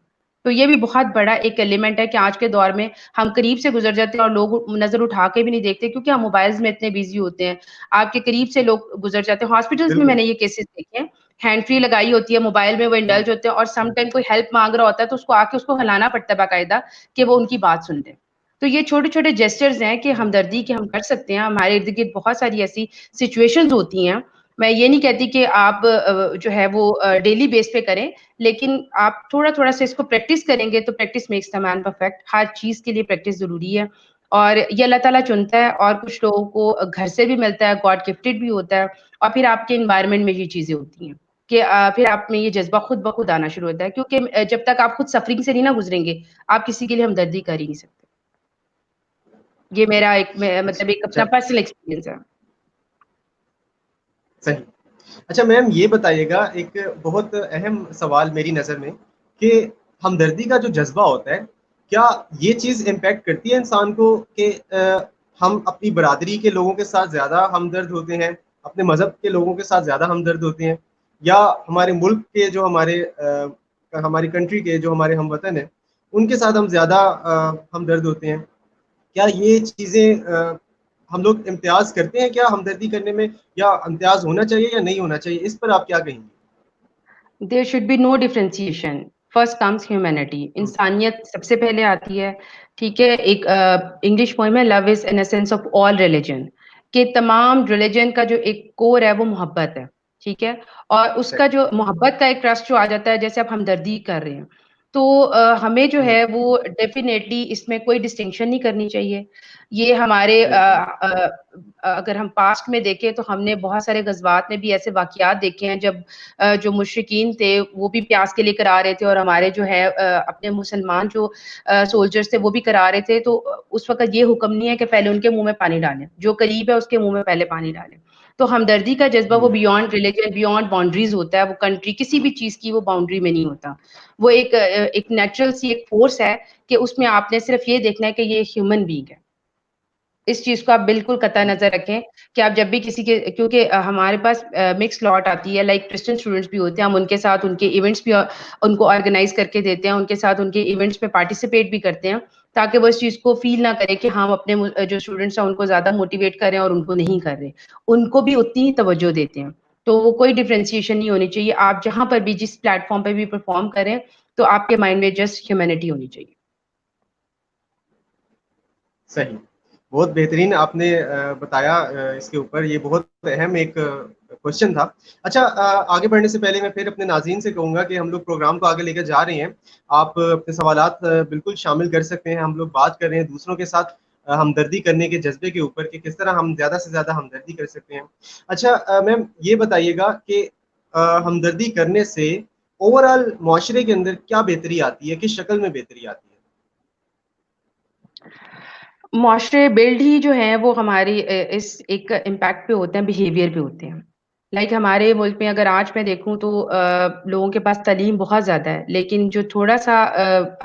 تو یہ بھی بہت بڑا ایک ایلیمنٹ ہے کہ آج کے دور میں ہم قریب سے گزر جاتے ہیں اور لوگ نظر اٹھا کے بھی نہیں دیکھتے کیونکہ ہم موبائلز میں اتنے بزی ہوتے ہیں. آپ کے قریب سے لوگ گزر جاتے ہیں. ہاسپٹلس میں بالکل. نے یہ کیسز دیکھے ہیں, ہینڈ فری لگائی ہوتی ہے, موبائل میں وہ ہوں. انڈلج ہوتے ہیں, اور سم ٹائم کوئی ہیلپ مانگ رہا ہوتا ہے تو اس کو آ کے اس کو ہلانا پڑتا ہے باقاعدہ کہ وہ ان کی بات سن لیں. تو یہ چھوٹے چھوٹے جیسچرز ہیں کہ ہوں. ہمدردی کے ہم کر سکتے ہیں. ہمارے ارد گرد بہت ساری ایسی سچویشنز ہوتی ہیں. میں یہ نہیں کہتی کہ آپ جو ہے وہ ڈیلی بیس پہ کریں, لیکن آپ تھوڑا تھوڑا سے اس کو پریکٹس کریں گے تو practice makes the man perfect. ہر چیز کے لیے پریکٹس ضروری ہے, اور یہ اللہ تعالیٰ چنتا ہے, اور کچھ لوگوں کو گھر سے بھی ملتا ہے, گاڈ گفٹیڈ بھی ہوتا ہے, اور پھر آپ کے انوائرمنٹ میں یہ چیزیں ہوتی ہیں کہ پھر آپ میں یہ جذبہ خود بخود آنا شروع ہوتا ہے, کیونکہ جب تک آپ خود سفرنگ سے نہیں نہ گزریں گے آپ کسی کے لیے ہمدردی کر ہی نہیں سکتے. یہ میرا ایک مطلب ایک اپنا پرسنل ایکسپیرینس ہے. صحیح. اچھا میم یہ بتائیے گا ایک بہت اہم سوال میری نظر میں کہ ہمدردی کا جو جذبہ ہوتا ہے کیا یہ چیز امپیکٹ کرتی ہے انسان کو کہ ہم اپنی برادری کے لوگوں کے ساتھ زیادہ ہمدرد ہوتے ہیں, اپنے مذہب کے لوگوں کے ساتھ زیادہ ہمدرد ہوتے ہیں, یا ہمارے ملک کے جو ہماری کنٹری کے جو ہمارے ہم وطن ہیں ان کے ساتھ ہم زیادہ ہمدرد ہوتے ہیں؟ کیا یہ چیزیں ہم لوگ امتیاز کرتے ہیں کیا ہمدردی کرنے میں, یا امتیاز ہونا چاہیے یا نہیں ہونا چاہیے, اس پر آپ کیا کہیں گے؟ There should be no differentiation. First comes humanity. انسانیت سب سے پہلے آتی ہے. ٹھیک ہے, ایک انگلش پوئم ہے love is an essence of all religion, کہ تمام ریلیجن کا جو ایک کور ہے وہ محبت ہے. ٹھیک ہے, اور اس کا جو محبت کا ایک ٹرسٹ جو آ جاتا ہے, جیسے آپ ہمدردی کر رہے ہیں, تو ہمیں جو ہے وہ ڈیفینیٹلی اس میں کوئی ڈسٹنکشن نہیں کرنی چاہیے. یہ ہمارے اگر ہم پاسٹ میں دیکھیں تو ہم نے بہت سارے غزوات میں بھی ایسے واقعات دیکھے ہیں جب جو مشرکین تھے وہ بھی پیاس کے لیے کرا رہے تھے, اور ہمارے جو ہے اپنے مسلمان جو سولجرز تھے وہ بھی کرا رہے تھے. تو اس وقت یہ حکم نہیں ہے کہ پہلے ان کے منہ میں پانی ڈالیں, جو قریب ہے اس کے منہ میں پہلے پانی ڈالیں. تو ہمدردی کا جذبہ وہ بیونڈ ریلیجن, بیونڈ باؤنڈریز ہوتا ہے. وہ کنٹری کسی بھی چیز کی وہ باؤنڈری میں نہیں ہوتا. وہ ایک نیچرل سی ایک فورس ہے کہ اس میں آپ نے صرف یہ دیکھنا ہے کہ یہ ہیومن بینگ ہے. اس چیز کو آپ بالکل قطع نظر رکھیں کہ آپ جب بھی کسی کے, کیونکہ ہمارے پاس مکس لاٹ آتی ہے, لائک کرسچن اسٹوڈنٹس بھی ہوتے ہیں, ہم ان کے ساتھ ان کے ایونٹس بھی ان کو آرگنائز کر کے دیتے ہیں, ان کے ساتھ ان کے ایونٹس میں پارٹیسپیٹ بھی کرتے ہیں, تاکہ وہ اس چیز کو فیل نہ کرے کہ ہم اپنے جو اسٹوڈنٹس ہیں ان کو زیادہ موٹیویٹ کریں اور ان کو نہیں کر رہے. ان کو بھی اتنی ہی توجہ دیتے ہیں. تو وہ کوئی ڈفرینسیشن نہیں ہونی چاہیے. آپ جہاں پر بھی جس پلیٹ فارم پہ بھی پرفارم کریں تو آپ کے مائنڈ میں جسٹ ہیومینٹی ہونی چاہیے. صحیح, بہت بہترین آپ نے بتایا اس کے اوپر. یہ بہت اہم ایک کوشچن تھا. اچھا, آگے بڑھنے سے پہلے میں پھر اپنے ناظرین سے کہوں گا کہ ہم لوگ پروگرام کو آگے لے کے جا رہے ہیں. آپ اپنے سوالات بالکل شامل کر سکتے ہیں. ہم لوگ بات کر رہے ہیں دوسروں کے ساتھ ہمدردی کرنے کے جذبے کے اوپر کہ کس طرح ہم زیادہ سے زیادہ ہمدردی کر سکتے ہیں. اچھا میم یہ بتائیے گا کہ ہمدردی کرنے سے اوور آل معاشرے کے اندر کیا بہتری آتی ہے, کس شکل میں بہتری آتی ہے؟ معاشرے بلڈ ہی جو ہیں وہ ہماری اس ایک امپیکٹ پہ ہوتے ہیں, بیہیویئر پہ ہوتے ہیں. لائک ہمارے ملک میں اگر آج میں دیکھوں تو لوگوں کے پاس تعلیم بہت زیادہ ہے, لیکن جو تھوڑا سا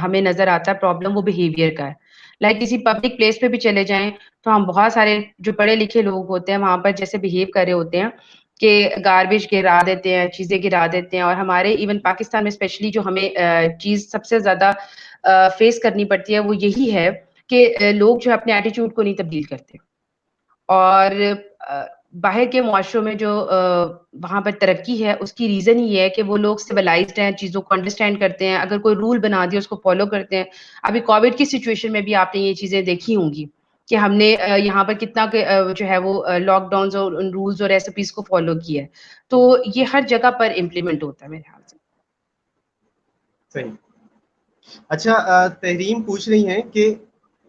ہمیں نظر آتا ہے پرابلم وہ بیہیویئر کا ہے. لائک کسی پبلک پلیس پہ بھی چلے جائیں تو ہم بہت سارے جو پڑھے لکھے لوگ ہوتے ہیں وہاں پر جیسے بیہیو کر رہے ہوتے ہیں کہ گاربیج گرا دیتے ہیں, چیزیں گرا دیتے ہیں. اور ہمارے ایون پاکستان میں اسپیشلی جو ہمیں چیز سب سے زیادہ فیس کرنی پڑتی ہے وہ یہی ہے کہ لوگ جو اپنے ایٹیچیوڈ کو نہیں تبدیل کرتے. اور باہر کے معاشروں میں جو وہاں پر ترقی ہے اس کی ریزن ہی ہے کہ وہ لوگ سویلائزڈ ہیں, چیزوں کو انڈرسٹینڈ کرتے ہیں, اگر کوئی رول بنا دیا اس کو فالو کرتے ہیں. ابھی کووڈ کی سچویشن میں بھی آپ نے یہ چیزیں دیکھی ہوں گی کہ ہم نے یہاں پر کتنا جو ہے وہ لاک ڈاؤنز اور رولز اور ریسیپیز کو فالو کیا ہے. تو یہ ہر جگہ پر امپلیمنٹ ہوتا ہے میرے خیال سے. صحیح. اچھا, تحریم پوچھ رہی ہیں کہ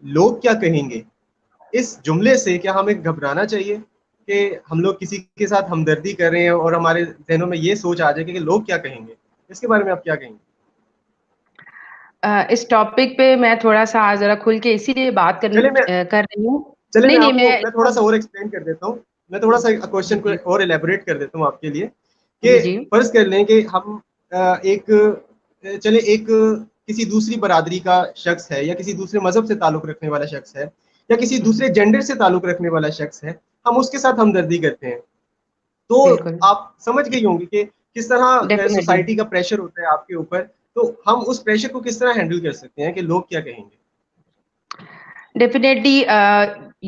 لوگ کیا کہیں گے, اس جملے سے کیا ہمیں گھبرانا چاہیے کہ ہم لوگ کسی کے ساتھ ہمدردی کر رہے ہیں اور ہمارے ذہنوں میں یہ سوچ آ جائے کہ لوگ کیا کہیں گے؟ اس کے بارے میں آپ کیا کہیں گے؟ اس ٹاپک پہ میں تھوڑا سا ذرا کھل کے اسی لیے بات کر رہی ہوں. چلے نہیں میں نہیں آپ کو میں تھوڑا سا اور ایکسپلین کر دیتا ہوں, میں تھوڑا سا کوشچن کو اور ایلیبوریٹ کر دیتا ہوں آپ کے لیے کہ جی فرض کر لیں کہ ہم ایک کسی دوسری برادری کا شخص ہے, یا کسی دوسرے مذہب سے تعلق رکھنے والا شخص ہے, یا کسی دوسرے جینڈر سے تعلق رکھنے والا شخص ہے, ہم اس کے ساتھ ہمدردی کرتے ہیں. تو بالکل آپ سمجھ گئی ہوں گی کہ کس طرح ڈیفینیٹلی سوسائٹی کا پریشر ہوتا ہے آپ کے اوپر. تو ہم اس پریشر کو کس طرح ہینڈل کر سکتے ہیں کہ لوگ کیا کہیں گے؟ ڈیفینیٹلی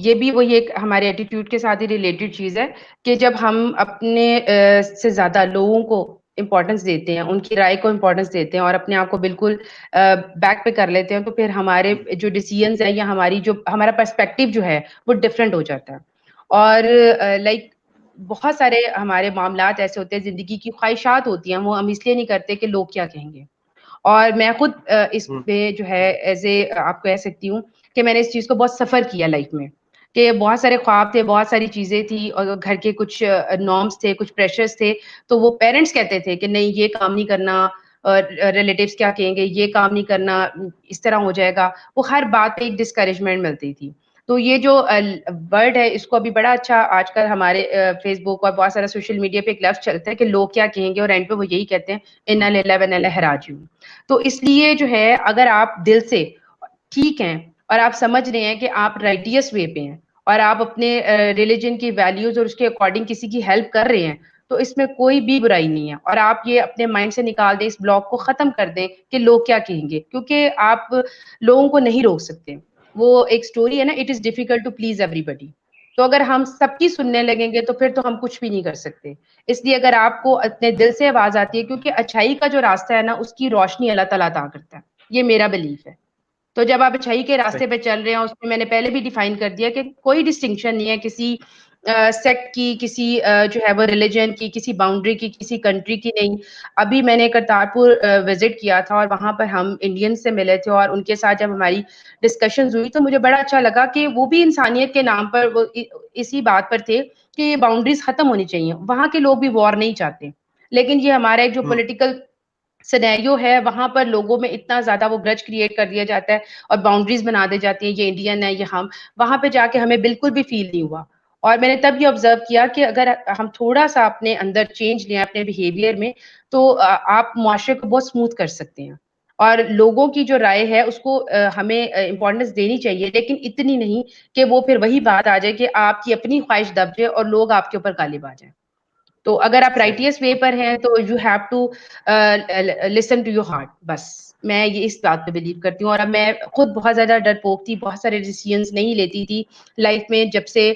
یہ بھی وہی ایک ہمارے ایٹیٹیوڈ کے ساتھ ہی ریلیٹڈ چیز ہے کہ جب ہم اپنے سے زیادہ لوگوں کو امپورٹنس دیتے ہیں, ان کی رائے کو امپورٹنس دیتے ہیں اور اپنے آپ کو بالکل بیک پہ کر لیتے ہیں, تو پھر ہمارے جو ڈیسیژنز ہیں یا ہماری جو ہمارا پرسپیکٹیو جو ہے وہ ڈفرینٹ ہو جاتا ہے. اور لائک بہت سارے ہمارے معاملات ایسے ہوتے ہیں, زندگی کی خواہشات ہوتی ہیں, وہ ہم اس لیے نہیں کرتے کہ لوگ کیا کہیں گے. اور میں خود اس پہ جو ہے ایز اے آپ کو کہہ سکتی ہوں کہ میں نے اس چیز کو بہت سفر کیا لائف میں, کہ بہت سارے خواب تھے, بہت ساری چیزیں تھی, اور گھر کے کچھ نارمس تھے, کچھ پریشرز تھے. تو وہ پیرنٹس کہتے تھے کہ نہیں یہ کام نہیں کرنا, ریلیٹیوز کیا کہیں گے, یہ کام نہیں کرنا, اس طرح ہو جائے گا. وہ ہر بات پہ ایک ڈسکریجمنٹ ملتی تھی. تو یہ جو ورڈ ہے اس کو ابھی بڑا اچھا آج کل ہمارے فیس بک اور بہت سارا سوشل میڈیا پہ ایک لفظ چلتا ہے کہ لوگ کیا کہیں گے، اور اینڈ پہ وہ یہی کہتے ہیں انا للہ و انا الیہ راجعون. تو اس لیے جو ہے اگر آپ دل سے ٹھیک ہیں اور آپ سمجھ رہے ہیں کہ آپ رائٹیس وے پہ ہیں اور آپ اپنے ریلیجن کی ویلیوز اور اس کے اکارڈنگ کسی کی ہیلپ کر رہے ہیں، تو اس میں کوئی بھی برائی نہیں ہے. اور آپ یہ اپنے مائنڈ سے نکال دیں، اس بلاک کو ختم کر دیں کہ لوگ کیا کہیں گے، کیونکہ آپ لوگوں کو نہیں روک سکتے. وہ ایک سٹوری ہے نا، it is difficult to please ایوری بڈی. تو اگر ہم سب کی سننے لگیں گے تو پھر تو ہم کچھ بھی نہیں کر سکتے. اس لیے اگر آپ کو اپنے دل سے آواز آتی ہے، کیونکہ اچھائی کا جو راستہ ہے نا اس کی روشنی اللہ تعالیٰ عطا کرتا ہے، یہ میرا بلیف ہے. تو جب آپ اچھائی کے راستے پہ چل رہے ہیں، اس میں میں نے پہلے بھی ڈیفائن کر دیا کہ کوئی ڈسٹنکشن نہیں ہے کسی سیکٹ کی، کسی جو ہے وہ ریلیجن کی، کسی باؤنڈری کی، کسی کنٹری کی نہیں. ابھی میں نے کرتارپور وزٹ کیا تھا اور وہاں پر ہم انڈین سے ملے تھے، اور ان کے ساتھ جب ہماری ڈسکشنز ہوئی تو مجھے بڑا اچھا لگا کہ وہ بھی انسانیت کے نام پر وہ اسی بات پر تھے کہ یہ باؤنڈریز ختم ہونی چاہیے. وہاں کے لوگ بھی وار نہیں چاہتے، لیکن یہ ہمارا ایک جو پولیٹیکل سینیریو ہے وہاں پر لوگوں میں اتنا زیادہ وہ گرج کریٹ کر دیا جاتا ہے اور باؤنڈریز بنا دی جاتی ہیں، یہ انڈین ہے، یہ ہم. وہاں پہ جا کے ہمیں بالکل بھی فیل نہیں ہوا. اور میں نے تب یہ آبزرو کیا کہ اگر ہم تھوڑا سا اپنے اندر چینج لیں اپنے بیہیویئر میں، تو آپ معاشرے کو بہت اسموتھ کر سکتے ہیں. اور لوگوں کی جو رائے ہے اس کو ہمیں امپورٹنس دینی چاہیے، لیکن اتنی نہیں کہ وہ پھر وہی بات آ جائے کہ آپ کی اپنی خواہش دب جائے اور لوگ آپ کے اوپر غالب آ جائیں. تو اگر آپ رائٹیس وے پر ہیں تو you have to listen to your heart. بس میں یہ اس بات پہ بلیو کرتی ہوں. اور اب میں خود بہت زیادہ ڈرپوک تھی، بہت سارے ڈیسیژنز نہیں لیتی تھی لائف میں. جب سے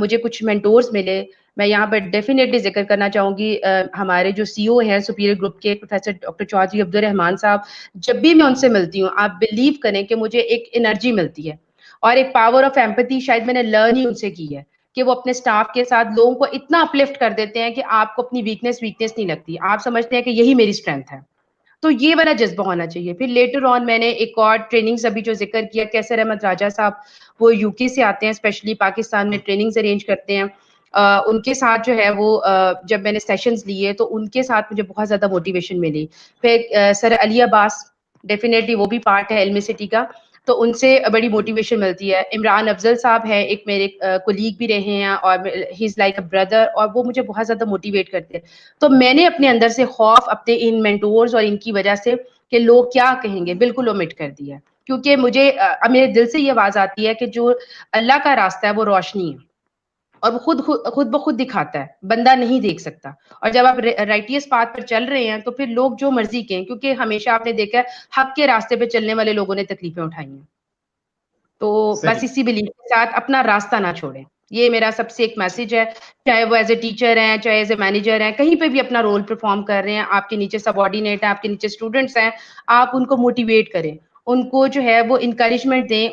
مجھے کچھ مینٹورز ملے، میں یہاں پر ڈیفینیٹلی ذکر کرنا چاہوں گی ہمارے جو سی او ہیں سپیریئر گروپ کے پروفیسر ڈاکٹر چودھری عبدالرحمان صاحب. جب بھی میں ان سے ملتی ہوں آپ بلیو کریں کہ مجھے ایک انرجی ملتی ہے اور ایک پاور آف ایمپتھی شاید میں نے لرن ہی ان سے کی ہے کہ وہ اپنے اسٹاف کے ساتھ لوگوں کو اتنا اپلفٹ کر دیتے ہیں کہ آپ کو اپنی ویکنیس نہیں لگتی، آپ سمجھتے ہیں کہ یہی میری اسٹرینتھ ہے. تو یہ والا جذبہ ہونا چاہیے. پھر لیٹر آن میں نے ایک اور ٹریننگز ابھی جو ذکر کیا، کیسر احمد راجہ صاحب وہ یو کے سے آتے ہیں، اسپیشلی پاکستان میں ٹریننگز ارینج کرتے ہیں. ان کے ساتھ جو ہے وہ جب میں نے سیشنز لیے تو ان کے ساتھ مجھے بہت زیادہ موٹیویشن ملی. پھر سر علی عباس ڈیفینیٹلی وہ بھی پارٹ ہے علم سٹی کا، تو ان سے بڑی موٹیویشن ملتی ہے. عمران افضل صاحب ہے ایک میرے کولیگ بھی رہے ہیں اور ہی از لائک اے بردر، اور وہ مجھے بہت زیادہ موٹیویٹ کرتے ہیں. تو میں نے اپنے اندر سے خوف اپنے ان مینٹورز اور ان کی وجہ سے کہ لوگ کیا کہیں گے بالکل اومٹ کر دیا. کیونکہ مجھے میرے دل سے یہ آواز آتی ہے کہ جو اللہ کا راستہ ہے وہ روشنی ہے اور وہ خود بخود دکھاتا ہے، بندہ نہیں دیکھ سکتا. اور جب آپ رائٹیس پاتھ پر چل رہے ہیں تو پھر لوگ جو مرضی کہیں، کیونکہ ہمیشہ آپ نے دیکھا ہے حق کے راستے پہ چلنے والے لوگوں نے تکلیفیں اٹھائی ہیں. تو بس اسی بلیف کے ساتھ اپنا راستہ نہ چھوڑیں، یہ میرا سب سے ایک میسج ہے. چاہے وہ ایز اے ٹیچر ہیں، چاہے ایز اے مینیجر ہیں، کہیں پہ بھی اپنا رول پرفارم کر رہے ہیں، آپ کے نیچے سب آرڈینیٹ ہیں، آپ کے نیچے اسٹوڈنٹس ہیں، آپ ان کو موٹیویٹ کریں، ان کو جو ہے وہ انکریجمنٹ دیں.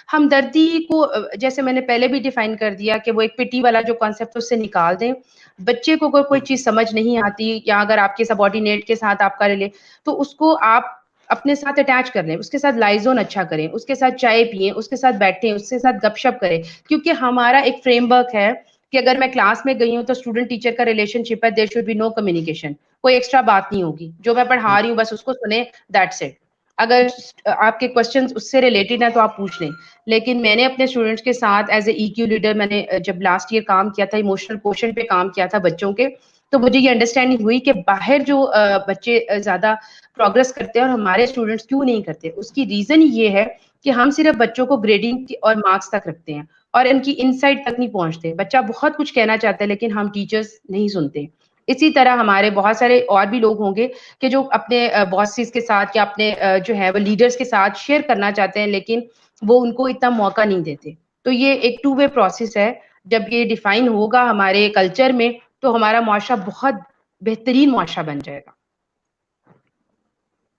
ہمدردی کو جیسے میں نے پہلے بھی ڈیفائن کر دیا کہ وہ ایک پٹی والا جو کانسیپٹ اس سے نکال دیں. بچے کو کوئی چیز سمجھ نہیں آتی یا اگر آپ کے سب آرڈینیٹ کے ساتھ آپ کا ریلے، تو اس کو آپ اپنے ساتھ اٹیچ کر لیں، اس کے ساتھ لائزون اچھا کریں، اس کے ساتھ چائے پیئیں، اس کے ساتھ بیٹھیں، اس کے ساتھ گپ شپ کریں. کیونکہ ہمارا ایک فریم ورک ہے کہ اگر میں کلاس میں گئی ہوں تو اسٹوڈنٹ ٹیچر کا ریلیشن شپ ہے، there should be no communication, کوئی ایکسٹرا بات نہیں ہوگی. جو میں پڑھا رہی ہوں بس اس کو سنیں، دیٹس اٹ. اگر آپ کے کوسچنز اس سے ریلیٹڈ ہیں تو آپ پوچھ لیں. لیکن میں نے اپنے اسٹوڈنٹس کے ساتھ as a E Q leader, میں نے جب لاسٹ ایئر کام کیا تھا ایموشنل کوشن پہ کام کیا تھا بچوں کے، تو مجھے یہ انڈرسٹینڈنگ ہوئی کہ باہر جو بچے زیادہ پروگرس کرتے ہیں اور ہمارے اسٹوڈنٹس کیوں نہیں کرتے. اس کی ریزن یہ ہے کہ ہم صرف بچوں کو گریڈنگ اور مارکس تک رکھتے ہیں اور ان کی انسائٹ تک نہیں پہنچتے. بچہ بہت کچھ کہنا چاہتا ہے لیکن ہم ٹیچرز نہیں سنتے. اسی طرح ہمارے بہت سارے اور بھی لوگ ہوں گے کہ جو اپنے باسز کے ساتھ یا اپنے جو ہے وہ لیڈرز کے ساتھ شیئر کرنا چاہتے ہیں لیکن وہ ان کو اتنا موقع نہیں دیتے. تو یہ ایک ٹو وے پروسیس ہے. جب یہ ڈیفائن ہوگا ہمارے کلچر میں تو ہمارا معاشرہ بہت بہترین معاشرہ بن جائے گا.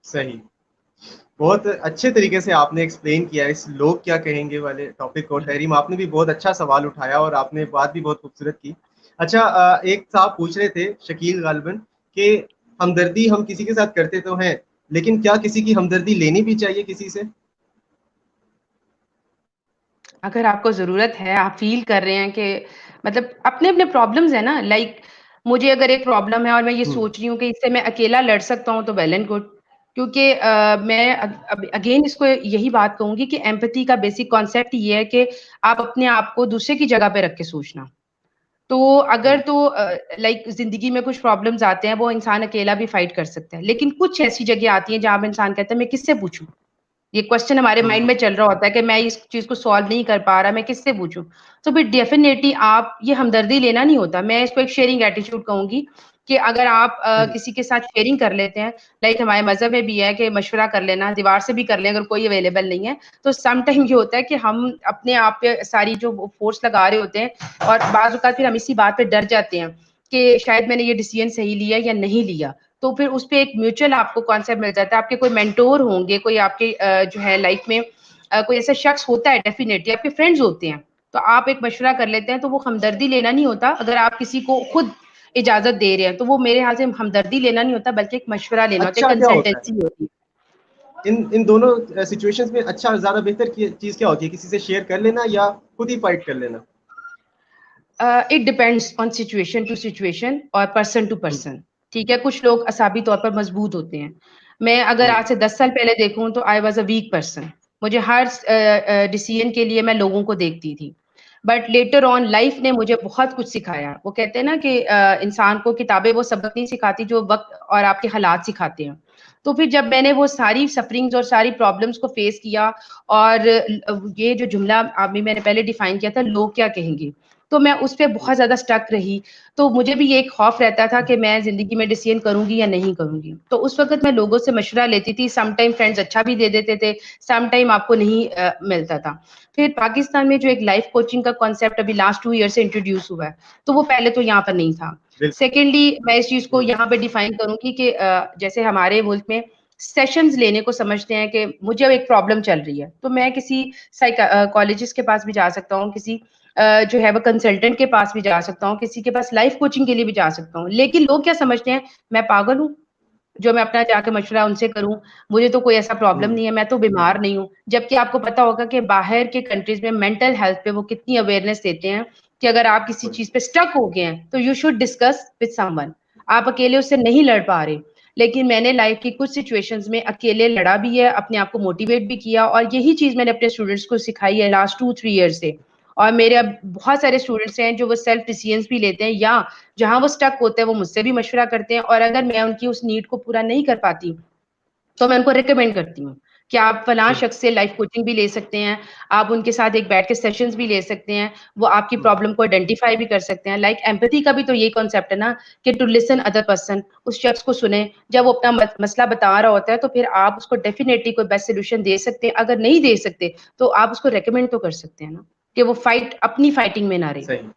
صحیح، بہت اچھے طریقے سے آپ نے ایکسپلین کیا اس لوگ کیا کہیں گے والے ٹاپک کو. تحریم آپ نے بھی بہت اچھا سوال اٹھایا اور آپ نے بات بھی بہت خوبصورت کی. اچھا، ایک صاحب پوچھ رہے تھے شکیل غالباً کہ ہمدردی ہم کسی کے ساتھ کرتے تو ہیں لیکن کیا کسی کی ہمدردی لینی بھی چاہیے کسی سے؟ اگر آپ کو ضرورت ہے، آپ فیل کر رہے ہیں کہ مطلب اپنے اپنے پرابلمز ہیں نا، لائک مجھے اگر ایک پرابلم ہے اور میں یہ سوچ رہی ہوں کہ اس سے میں اکیلا لڑ سکتا ہوں تو ویل اینڈ گڈ. کیونکہ میں اگین اس کو یہی بات کہوں گی کہ ایمپتھی کا بیسک کانسیپٹ یہ ہے کہ آپ اپنے آپ کو دوسرے کی جگہ پہ رکھ کے سوچنا. تو اگر تو لائک زندگی میں کچھ پرابلمز آتے ہیں وہ انسان اکیلا بھی فائٹ کر سکتا ہے, لیکن کچھ ایسی جگہ آتی ہیں جہاں پہ انسان کہتا ہے میں کس سے پوچھوں. یہ کوشچن ہمارے مائنڈ میں چل رہا ہوتا ہے کہ میں اس چیز کو سالو نہیں کر پا رہا, میں کس سے پوچھوں. تو پھر ڈیفینیٹلی آپ یہ ہمدردی لینا نہیں ہوتا, میں اس کو ایک شیئرنگ ایٹیچیوڈ کہوں گی کہ اگر آپ کسی کے ساتھ شیئرنگ کر لیتے ہیں, لائک ہمارے مذہب میں بھی ہے کہ مشورہ کر لینا, دیوار سے بھی کر لیں اگر کوئی اویلیبل نہیں ہے. تو سم ٹائم یہ ہوتا ہے کہ ہم اپنے آپ پہ ساری جو فورس لگا رہے ہوتے ہیں, اور بعض اوقات پھر ہم اسی بات پہ ڈر جاتے ہیں کہ شاید میں نے یہ ڈیسیژن صحیح لیا یا نہیں لیا. تو پھر اس پہ ایک میوچل آپ کو کانسیپٹ مل جاتا ہے, آپ کے کوئی مینٹور ہوں گے, کوئی آپ کے جو ہے لائف میں کوئی ایسا شخص ہوتا ہے, ڈیفینیٹلی آپ کے فرینڈز ہوتے ہیں, تو آپ ایک مشورہ کر لیتے ہیں. تو وہ ہمدردی لینا نہیں ہوتا, اگر آپ کسی کو خود اجازت دے رہے ہیں تو وہ میرے خیال سے ہمدردی لینا نہیں ہوتا بلکہ ایک مشورہ لینا ہوتا ہے, اچھا کیا ہوتا کنسلٹنسی ہے ہوتی ہے. ان دونوں سچویشنز میں اچھا زیادہ بہتر چیز کیا ہوتی ہے, کسی سے شیئر کر لینا یا خود ہی فائٹ کر لینا؟ It depends on situation to situation اور پرسن ٹو پرسن. ٹھیک ہے, کچھ لوگ اعصابی طور پر مضبوط ہوتے ہیں. میں اگر آج سے 10 سال پہلے دیکھوں تو I was a weak person. مجھے ہر ڈیسیژن کے لیے میں لوگوں کو دیکھتی تھی, بٹ لیٹر آن لائف نے مجھے بہت کچھ سکھایا. وہ کہتے ہیں نا کہ انسان کو کتابیں وہ سبق نہیں سکھاتی جو وقت اور آپ کے حالات سکھاتے ہیں. تو پھر جب میں نے وہ ساری سفرنگز اور ساری پرابلمس کو فیس کیا, اور یہ جو جملہ ابھی میں نے پہلے ڈیفائن کیا تھا, لوگ کیا کہیں گے, تو میں اس پہ بہت زیادہ اسٹک رہی. تو مجھے بھی یہ ایک خوف رہتا تھا کہ میں زندگی میں ڈیسیژن کروں گی یا نہیں کروں گی. تو اس وقت میں لوگوں سے مشورہ لیتی تھی, سم ٹائم فرینڈز اچھا بھی دے دیتے تھے, سم ٹائم آپ کو نہیں ملتا تھا. پھر پاکستان میں جو ایک لائف کوچنگ کا کانسیپٹ ابھی لاسٹ 2 ایئر سے انٹروڈیوس ہوا ہے, تو وہ پہلے تو یہاں پر نہیں تھا. سیکنڈلی میں اس چیز کو یہاں پہ ڈیفائن کروں گی کہ جیسے ہمارے ملک میں سیشنز لینے کو سمجھتے ہیں کہ مجھے ایک پرابلم چل رہی ہے تو میں کسی سائیکالوجسٹ کے پاس بھی جا سکتا ہوں, کسی جو ہے وہ کنسلٹنٹ کے پاس بھی جا سکتا ہوں, کسی کے پاس لائف کوچنگ کے لیے بھی جا سکتا ہوں. لیکن لوگ کیا سمجھتے ہیں, میں پاگل ہوں جو میں اپنا جا کے مشورہ ان سے کروں, مجھے تو کوئی ایسا پرابلم نہیں ہے, میں تو بیمار نہیں ہوں. جبکہ آپ کو پتا ہوگا کہ باہر کے کنٹریز میں مینٹل ہیلتھ پہ وہ کتنی اویئرنیس دیتے ہیں کہ اگر آپ کسی چیز پہ اسٹک ہو گئے ہیں تو you should discuss with some one. آپ اکیلے اس سے نہیں لڑ پا رہے, لیکن میں نے لائف کی کچھ سچویشنز میں اکیلے لڑا بھی ہے, اپنے آپ کو موٹیویٹ بھی کیا, اور یہی چیز میں نے اپنے اسٹوڈنٹس کو سکھائی ہے لاسٹ 2-3 ایئر سے. اور میرے اب بہت سارے اسٹوڈنٹس ہیں جو وہ سیلف ڈیسیژنز بھی لیتے ہیں, یا جہاں وہ اسٹک ہوتے ہیں وہ مجھ سے بھی مشورہ کرتے ہیں, اور اگر میں ان کی اس نیڈ کو پورا نہیں کر پاتی تو میں ان کو ریکمینڈ کرتی ہوں کہ آپ فلاں شخص سے لائف کوچنگ بھی لے سکتے ہیں, آپ ان کے ساتھ ایک بیٹھ کے سیشنز بھی لے سکتے ہیں, وہ آپ کی پرابلم کو آئیڈینٹیفائی بھی کر سکتے ہیں. لائک ایمپتھی کا بھی تو یہی کانسیپٹ ہے نا کہ ٹو لسن ادر پرسن, اس شخص کو سنیں, جب وہ اپنا مسئلہ بتا رہا ہوتا ہے تو پھر آپ اس کو ڈیفینیٹلی کوئی بیسٹ سولوشن دے سکتے ہیں. اگر نہیں دے سکتے تو آپ اس کو ریکمینڈ تو کر سکتے ہیں نا, کہ وہ فائٹ اپنی فائٹنگ میں نہ رہے. صحیح.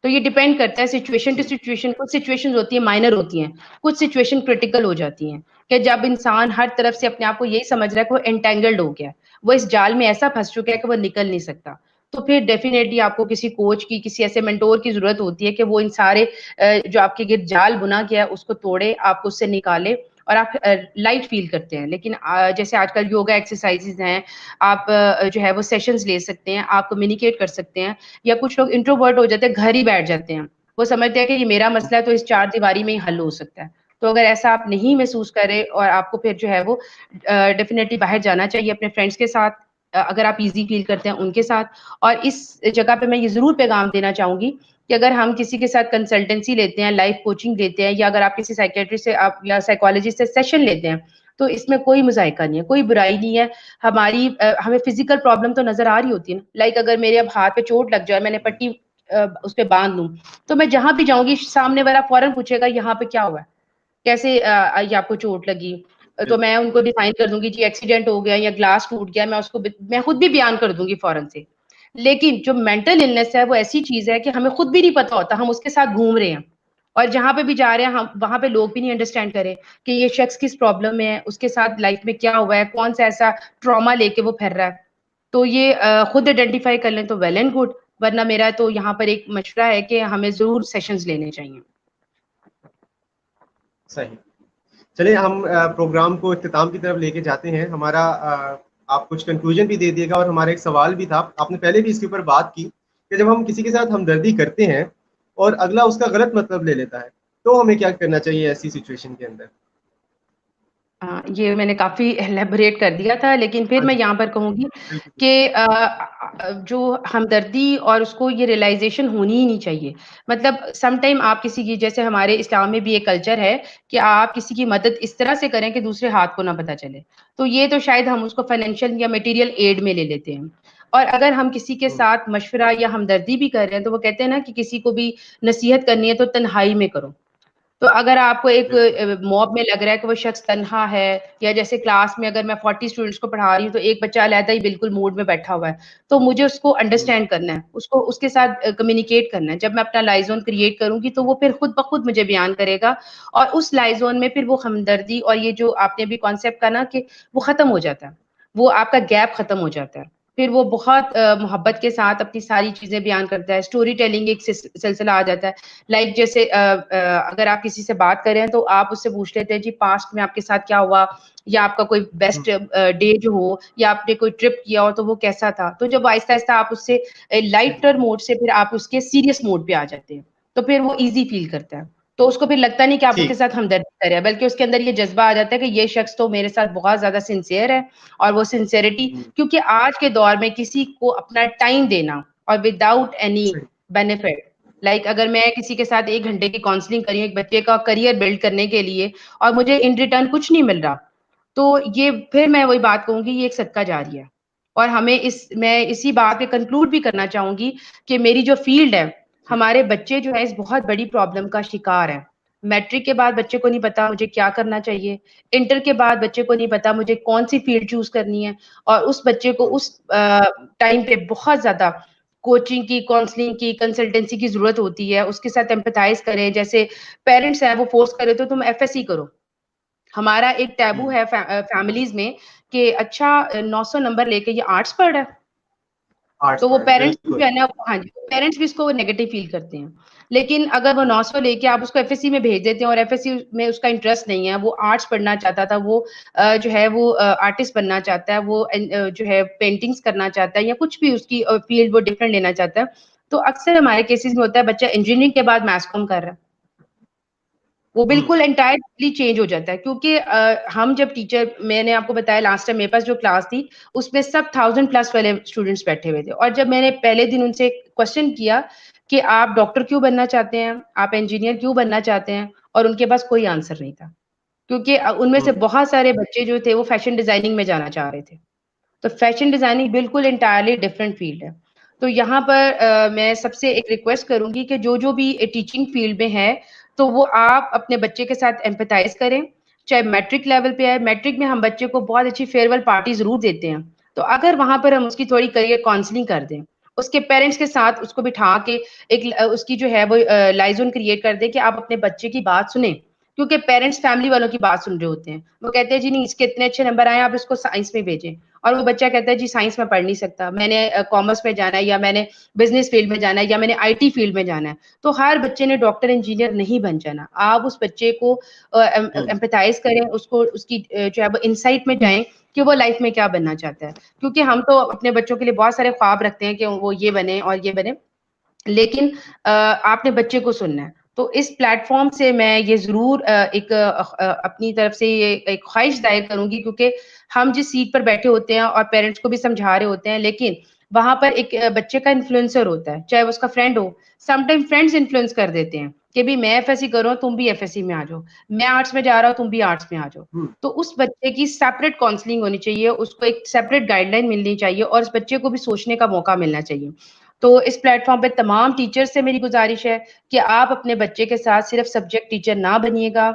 تو یہ ڈیپینڈ کرتا ہے سچویشن ٹو سچویشن. کچھ سچویشن ہوتی ہیں مائنر ہوتی ہیں, کچھ سچویشن کریٹیکل ہو جاتی ہیں, کہ جب انسان ہر طرف سے اپنے آپ کو یہی سمجھ رہا ہے کہ وہ انٹینگلڈ ہو گیا, وہ اس جال میں ایسا پھنس چکا ہے کہ وہ نکل نہیں سکتا, تو پھر ڈیفینیٹلی آپ کو کسی کوچ کی, کسی ایسے مینٹور کی ضرورت ہوتی ہے کہ وہ ان سارے جو آپ کے گرد جال بنا گیا ہے اس کو توڑے, آپ کو اس سے نکالے, اور آپ لائٹ فیل کرتے ہیں. لیکن جیسے آج کل یوگا ایکسرسائزز ہیں, آپ جو ہے وہ سیشنز لے سکتے ہیں, آپ کمیونیکیٹ کر سکتے ہیں. یا کچھ لوگ انٹروورٹ ہو جاتے ہیں, گھر ہی بیٹھ جاتے ہیں, وہ سمجھتے ہیں کہ یہ میرا مسئلہ ہے تو اس 4 دیواری میں ہی حل ہو سکتا ہے. تو اگر ایسا آپ نہیں محسوس کرے, اور آپ کو پھر جو ہے وہ ڈیفینیٹلی باہر جانا چاہیے اپنے فرینڈس کے ساتھ, اگر آپ ایزی فیل کرتے ہیں ان کے ساتھ. اور اس جگہ پہ میں یہ ضرور پیغام دینا چاہوں گی کہ اگر ہم کسی کے ساتھ کنسلٹنسی لیتے ہیں, لائف کوچنگ لیتے ہیں, یا اگر آپ کسی سائیکیٹرسٹ سے یا سائیکالوجسٹ سے سیشن لیتے ہیں, تو اس میں کوئی مذائقہ نہیں ہے, کوئی برائی نہیں ہے. ہمیں فزیکل پرابلم تو نظر آ رہی ہوتی ہے نا, لائک اگر میرے اب ہاتھ پہ چوٹ لگ جائے, میں نے پٹی اس پہ باندھ لوں, تو میں جہاں بھی جاؤں گی سامنے والا فوراً پوچھے گا یہاں پہ کیا ہوا ہے, کیسے یہ آپ کو چوٹ لگی. تو میں ان کو ڈیفائن کر دوں گی جی ایکسیڈنٹ ہو گیا یا گلاس ٹوٹ گیا, میں اس کو میں خود بھی بیان کر دوں گی فوراً سے. لیکن جو مینٹل النس ہے وہ ایسی چیز ہے کہ ہمیں خود بھی نہیں پتا ہوتا, ہم اس کے ساتھ گھوم رہے ہیں, اور جہاں پہ بھی جا رہے ہیں ہم وہاں پہ لوگ بھی نہیں انڈرسٹینڈ کرے کہ یہ شخص کس پرابلم میں ہے, اس کے ساتھ لائف میں کیا ہوا ہے, کون سا ایسا ٹراما لے کے وہ پھر رہا ہے. تو یہ خود آئیڈینٹیفائی کر لیں تو ویل اینڈ گڈ, ورنہ میرا تو یہاں پر ایک مشورہ ہے کہ ہمیں ضرور سیشنز لینے چاہیے. صحیح. چلیے ہم پروگرام کو اختتام کی طرف لے کے جاتے ہیں. ہمارا آپ کچھ کنکلوژن بھی دے دیے گا, اور ہمارا ایک سوال بھی تھا, آپ نے پہلے بھی اس کے اوپر بات کی کہ جب ہم کسی کے ساتھ ہمدردی کرتے ہیں اور اگلا اس کا غلط مطلب لے لیتا ہے تو ہمیں کیا کرنا چاہیے ایسی سچویشن کے اندر؟ یہ میں نے کافی ایلیبوریٹ کر دیا تھا، لیکن پھر ہاں میں جی، یہاں پر کہوں گی بالکل، کہ جو ہمدردی اور اس کو یہ ریئلائزیشن ہونی ہی نہیں چاہیے. مطلب سم ٹائم آپ کسی کی، جیسے ہمارے اسلام میں بھی ایک کلچر ہے کہ آپ کسی کی مدد اس طرح سے کریں کہ دوسرے ہاتھ کو نہ پتہ چلے. تو یہ تو شاید ہم اس کو فائنینشیل یا مٹیریل ایڈ میں لے لیتے ہیں. اور اگر ہم کسی کے ہوں، ساتھ مشورہ یا ہمدردی بھی کر رہے ہیں تو وہ کہتے ہیں نا کہ کسی کو بھی نصیحت کرنی ہے تو تنہائی میں کرو. تو اگر آپ کو ایک بالکل، موب میں لگ رہا ہے کہ وہ شخص تنہا ہے، یا جیسے کلاس میں اگر میں 40 اسٹوڈنٹس کو پڑھا رہی ہوں تو ایک بچہ علیحدہ ہی بالکل موڈ میں بیٹھا ہوا ہے، تو مجھے اس کو ہوں، انڈرسٹینڈ کرنا ہے، اس کے ساتھ کمیونیکیٹ کرنا ہے. جب میں اپنا لائزون کریٹ کروں گی تو وہ پھر خود بخود مجھے بیان کرے گا، اور اس لائزون میں پھر وہ ہمدردی اور یہ جو آپ نے بھی کانسیپٹ کا نا کہ وہ ختم ہو جاتا ہے، وہ آپ کا گیپ ختم ہو جاتا ہے. پھر وہ بہت محبت کے ساتھ اپنی ساری چیزیں بیان کرتا ہے. اسٹوری ٹیلنگ ایک سلسلہ آ جاتا ہے. لائک جیسے اگر آپ کسی سے بات کریں تو آپ اس سے پوچھ لیتے ہیں جی پاسٹ میں آپ کے ساتھ کیا ہوا، یا آپ کا کوئی ہوں، بیسٹ ڈے جو ہو، یا آپ نے کوئی ٹرپ کیا ہو تو وہ کیسا تھا. تو جب آہستہ آہستہ آپ اس سے لائٹر موڈ سے پھر آپ اس کے سیریس موڈ پہ آ جاتے ہیں تو پھر وہ ایزی فیل کرتا ہے. تو اس کو پھر لگتا نہیں کہ آپ اس کے ٹھیک، ساتھ ہمدردی کرے، بلکہ اس کے اندر یہ جذبہ آ جاتا ہے کہ یہ شخص تو میرے ساتھ بہت زیادہ سنسیئر ہے. اور وہ سنسیئرٹی، ہوں، کیونکہ آج کے دور میں کسی کو اپنا ٹائم دینا اور وداؤٹ اینی صحیح، بینیفٹ، لائک اگر میں کسی کے ساتھ 1 گھنٹے کی کاؤنسلنگ کری ایک بچے کا کریئر بلڈ کرنے کے لیے اور مجھے ان ریٹرن کچھ نہیں مل رہا، تو یہ پھر میں وہی بات کہوں گی، یہ ایک صدقہ جاریہ ہے. اور ہمیں میں اسی بات پہ کنکلوڈ بھی کرنا چاہوں گی کہ میری جو فیلڈ ہے، جی، ہمارے بچے جو ہے اس بہت بڑی پرابلم کا شکار ہے. میٹرک کے بعد بچے کو نہیں پتا مجھے کیا کرنا چاہیے، انٹر کے بعد بچے کو نہیں پتا مجھے کون سی فیلڈ چوز کرنی ہے، اور اس بچے کو ہوں، اس ٹائم پہ بہت زیادہ کوچنگ کی، کاؤنسلنگ کی، کنسلٹنسی کی ضرورت ہوتی ہے. اس کے ساتھ ایمپیتھائز کریں. جیسے پیرنٹس ہیں وہ فورس کرے تو تم ایف ایس سی کرو. ہمارا ایک ٹیبو ہوں، ہے فیملیز میں کہ اچھا 900 نمبر لے کے یہ آرٹس پڑھ رہا ہے. تو آرٹس وہ پڑھ رہے ہیں، پیرنٹس بالکل، جو ہے نا، ہاں جی، پیرنٹس بھی اس کو نیگیٹو فیل کرتے ہیں. لیکن اگر وہ ہوں، 900 لے کے آپ اس کو ایف ایس سی میں بھیج دیتے ہیں اور ایف ایس سی میں اس کا انٹرسٹ نہیں ہے، وہ آرٹس پڑھنا چاہتا تھا، وہ جو ہے وہ آرٹسٹ بننا چاہتا ہے، وہ جو ہے پینٹنگز کرنا چاہتا ہے، یا کچھ بھی اس کی فیلڈ وہ ڈفرنٹ لینا چاہتا ہے، تو اکثر ہمارے کیسز میں ہوتا ہے بچہ انجینئرنگ کے بعد میتھس کام کر رہا ہے. وہ ہوں، بالکل انٹائرلی چینج ہو جاتا ہے. کیونکہ ہم جب ٹیچر، میں نے آپ کو بتایا لاسٹ ٹائم میرے پاس جو کلاس تھی اس میں سب 1000+ والے اسٹوڈنٹس بیٹھے ہوئے تھے، اور جب میں نے پہلے دن ان سے کوشچن کیا کہ آپ ڈاکٹر کیوں بننا چاہتے ہیں، آپ انجینئر کیوں بننا چاہتے ہیں، اور ان کے پاس کوئی آنسر نہیں تھا. کیونکہ ان میں سے ہوں، بہت سارے بچے جو تھے وہ فیشن ڈیزائننگ میں جانا چاہ رہے تھے. تو فیشن ڈیزائننگ بالکل انٹائرلی ڈفرنٹ فیلڈ ہے. تو یہاں پر میں سب سے ایک ریکویسٹ کروں گی کہ جو بھی ٹیچنگ فیلڈ میں ہے تو وہ آپ اپنے بچے کے ساتھ ایمپیتھائز کریں. چاہے میٹرک لیول پہ ہے، میٹرک میں ہم بچے کو بہت اچھی فیئر ویل پارٹی ضرور دیتے ہیں. تو اگر وہاں پر ہم اس کی تھوڑی کریئر کاؤنسلنگ کر دیں، اس کے پیرنٹس کے ساتھ اس کو بٹھا کے ایک اس کی جو ہے وہ لائزون کریٹ کر دیں کہ آپ اپنے بچے کی بات سنیں. کیونکہ پیرنٹس فیملی والوں کی بات سن رہے ہوتے ہیں، وہ کہتے ہیں جی نہیں اس کے اتنے اچھے نمبر آئے، آپ اس کو سائنس میں بھیجیں. اور وہ بچہ کہتا ہے جی سائنس میں پڑھ نہیں سکتا، میں نے کامرس میں جانا ہے، یا میں نے بزنس فیلڈ میں جانا ہے، یا میں نے آئی ٹی فیلڈ میں جانا ہے. تو ہر بچے نے ڈاکٹر انجینئر نہیں بن جانا. آپ اس بچے کو ہوں، ایمپیتھائز کریں، اس کو اس کی جو ہے وہ انسائٹ میں جائیں کہ وہ لائف میں کیا بننا چاہتا ہے. کیونکہ ہم تو اپنے بچوں کے لیے بہت سارے خواب رکھتے ہیں کہ وہ یہ بنے اور یہ بنے، لیکن آپ نے بچے کو سننا ہے. تو اس پلیٹ فارم سے میں یہ ضرور ایک اپنی طرف سے یہ ایک خواہش ظاہر کروں گی، کیونکہ ہم جس سیٹ پر بیٹھے ہوتے ہیں اور پیرنٹس کو بھی سمجھا رہے ہوتے ہیں، لیکن وہاں پر ایک بچے کا انفلوئنسر ہوتا ہے، چاہے اس کا فرینڈ ہو. سم ٹائم فرینڈز انفلوئنس کر دیتے ہیں کہ بھی میں ایف ایس سی کروں تم بھی ایف ایس سی میں آ جاؤ، میں آرٹس میں جا رہا ہوں تم بھی آرٹس میں آ جاؤ. ہوں، تو اس بچے کی سیپریٹ کاؤنسلنگ ہونی چاہیے، اس کو ایک سیپریٹ گائیڈ لائن ملنی چاہیے، اور اس بچے کو بھی سوچنے کا موقع ملنا چاہیے. تو اس پلیٹ فارم پہ تمام ٹیچر سے میری گزارش ہے کہ آپ اپنے بچے کے ساتھ صرف سبجیکٹ ٹیچر نہ بنیے گا.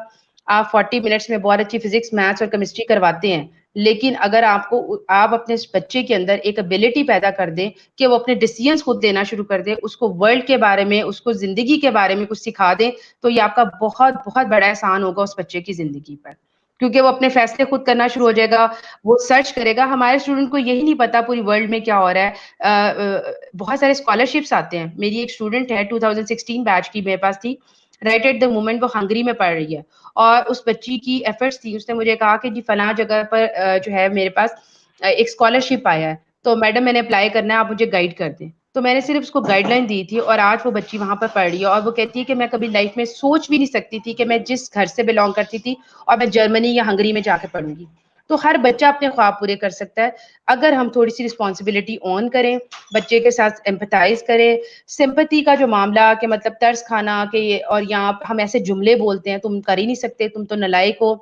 آپ 40 منٹس میں بہت اچھی فزکس، میتھس اور کیمسٹری کرواتے ہیں، لیکن اگر آپ اپنے بچے کے اندر ایک ابیلٹی پیدا کر دیں کہ وہ اپنے ڈیسیژنز خود لینا شروع کر دے، اس کو ورلڈ کے بارے میں، اس کو زندگی کے بارے میں کچھ سکھا دیں، تو یہ آپ کا بہت بہت بڑا احسان ہوگا اس بچے کی زندگی پر. کیونکہ وہ اپنے فیصلے خود کرنا شروع ہو جائے گا، وہ سرچ کرے گا. ہمارے اسٹوڈنٹ کو یہی نہیں پتا پوری ورلڈ میں کیا ہو رہا ہے. بہت سارے اسکالرشپس آتے ہیں. میری ایک اسٹوڈنٹ ہے 2016 بیچ کی، میرے پاس تھی. رائٹ ایٹ دا مومنٹ وہ ہنگری میں پڑھ رہی ہے، اور اس بچی کی ایفرٹس تھی. اس نے مجھے کہا کہ جی فلاں جگہ پر جو ہے میرے پاس ایک اسکالرشپ آیا ہے، تو میڈم میں نے اپلائی کرنا ہے، آپ مجھے گائیڈ کر دیں. تو میں نے صرف اس کو گائیڈ لائن دی تھی اور آج وہ بچی وہاں پر پڑھ رہی ہے اور وہ کہتی ہے کہ میں کبھی لائف میں سوچ بھی نہیں سکتی تھی کہ میں جس گھر سے بلانگ کرتی تھی اور میں جرمنی یا ہنگری میں جا کے پڑھوں گی. تو ہر بچہ اپنے خواب پورے کر سکتا ہے اگر ہم تھوڑی سی رسپانسبلٹی آن کریں, بچے کے ساتھ ایمپتھائز کریں. سمپتی کا جو معاملہ کہ مطلب ترس کھانا کہ اور یہاں ہم ایسے جملے بولتے ہیں تم کر ہی نہیں سکتے, تم تو نالائق ہو,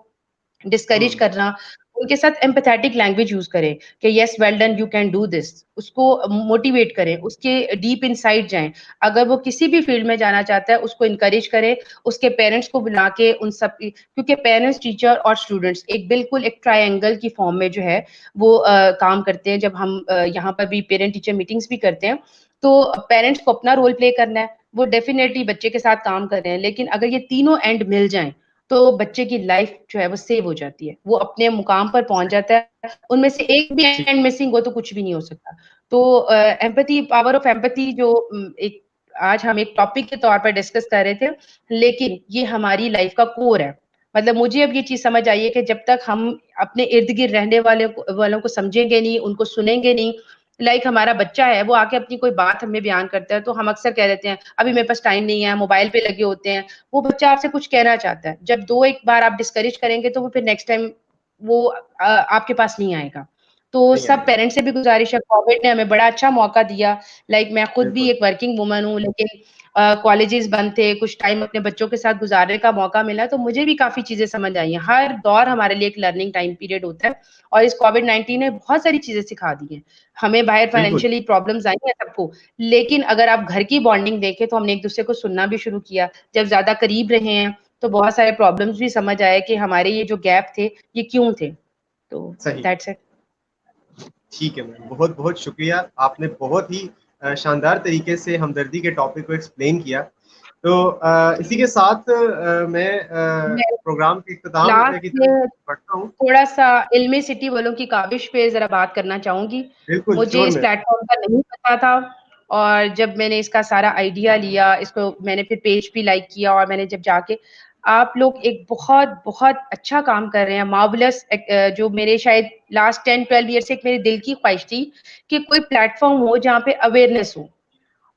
ڈسکریج کرنا, ان کے ساتھ ایمپیتھیٹک لینگویج یوز کریں کہ yes well done you can do this, اس کو موٹیویٹ کریں, اس کے ڈیپ ان سائڈ جائیں. اگر وہ کسی بھی فیلڈ میں جانا چاہتا ہے اس کو انکریج کریں, اس کے پیرنٹس کو بلا کے ان سب, کیونکہ پیرنٹس, ٹیچر اور اسٹوڈنٹس ایک بالکل ایک ٹرائنگل کی فارم میں جو ہے وہ کام کرتے ہیں. جب ہم یہاں پر بھی پیرنٹ ٹیچر میٹنگس بھی کرتے ہیں تو پیرنٹس کو اپنا رول پلے کرنا ہے, وہ ڈیفینیٹلی بچے کے ساتھ کام کر رہے ہیں, لیکن اگر یہ تینوں اینڈ مل جائیں تو بچے کی لائف جو ہے وہ سیو ہو جاتی ہے, وہ اپنے مقام پر پہنچ جاتا ہے. ان میں سے ایک بھی اینڈ مسنگ ہو تو کچھ بھی نہیں ہو سکتا. تو ایمپتھی, پاور آف ایمپتھی جو ایک آج ہم ایک ٹاپک کے طور پر ڈسکس کر رہے تھے, لیکن یہ ہماری لائف کا کور ہے. مطلب مجھے اب یہ چیز سمجھ آئی ہے کہ جب تک ہم اپنے ارد گرد رہنے والوں کو سمجھیں گے نہیں, ان کو سنیں گے نہیں, لائک ہمارا بچہ ہے وہ آ کے اپنی کوئی بات ہمیں بیان کرتا ہے تو ہم اکثر کہہ دیتے ہیں ابھی میرے پاس ٹائم نہیں ہے, موبائل پہ لگے ہوتے ہیں. وہ بچہ آپ سے کچھ کہنا چاہتا ہے, جب دو ایک بار آپ ڈسکریج کریں گے تو وہ پھر نیکسٹ ٹائم وہ آپ کے پاس نہیں آئے گا. تو نہیں سب آئے گا. پیرنٹس سے بھی گزارش ہے, کووڈ نے ہمیں بڑا اچھا موقع دیا. لائک میں خود بھی بالکل ایک ورکنگ وومن ہوں, لیکن کالجز بند تھے, کچھ ٹائم اپنے بچوں کے ساتھ گزارنے کا موقع ملا تو مجھے بھی کافی چیزیں سمجھ آئی ہیں. ہر دور ہمارے لیے ایک لرننگ ٹائم پیریڈ ہوتا ہے اور اس کووڈ 19 نے بہت ساری چیزیں سکھا دی ہیں. ہمیں باہر بالکل. فائنینشلی پرابلمز آئی ہیں سب کو, لیکن اگر آپ گھر کی بانڈنگ دیکھیں تو ہم نے ایک دوسرے کو سننا بھی شروع کیا. جب زیادہ قریب رہے ہیں تو بہت سارے پرابلمز بھی سمجھ آئے کہ ہمارے یہ جو گیپ تھے یہ کیوں تھے. تو صحیح. That's it. ٹھیک ہے میم, بہت بہت شکریہ, آپ نے بہت ہی شاندار طریقے سے ہمدردی کے ٹاپک کو ایکسپلین کیا. تو اسی کے ساتھ میں میں پروگرام کے اختتام کی لاسٹ میں طرف بڑھتا ہوں. تھوڑا سا علمی سٹی والوں کی کاوش پہ ذرا بات کرنا چاہوں گی. بالکل مجھے شور اس میں. پلیٹ فارم کا نہیں پتا تھا اور جب میں نے اس کا سارا آئیڈیا لیا, اس کو میں نے پھر پیج بھی لائک کیا اور میں نے جب جا کے, آپ لوگ ایک بہت بہت اچھا کام کر رہے ہیں, مارولس. جو میرے شاید لاسٹ 10-12 ایئر سے ایک میرے دل کی خواہش تھی کہ کوئی پلیٹ فارم ہو جہاں پہ اویئرنیس ہو.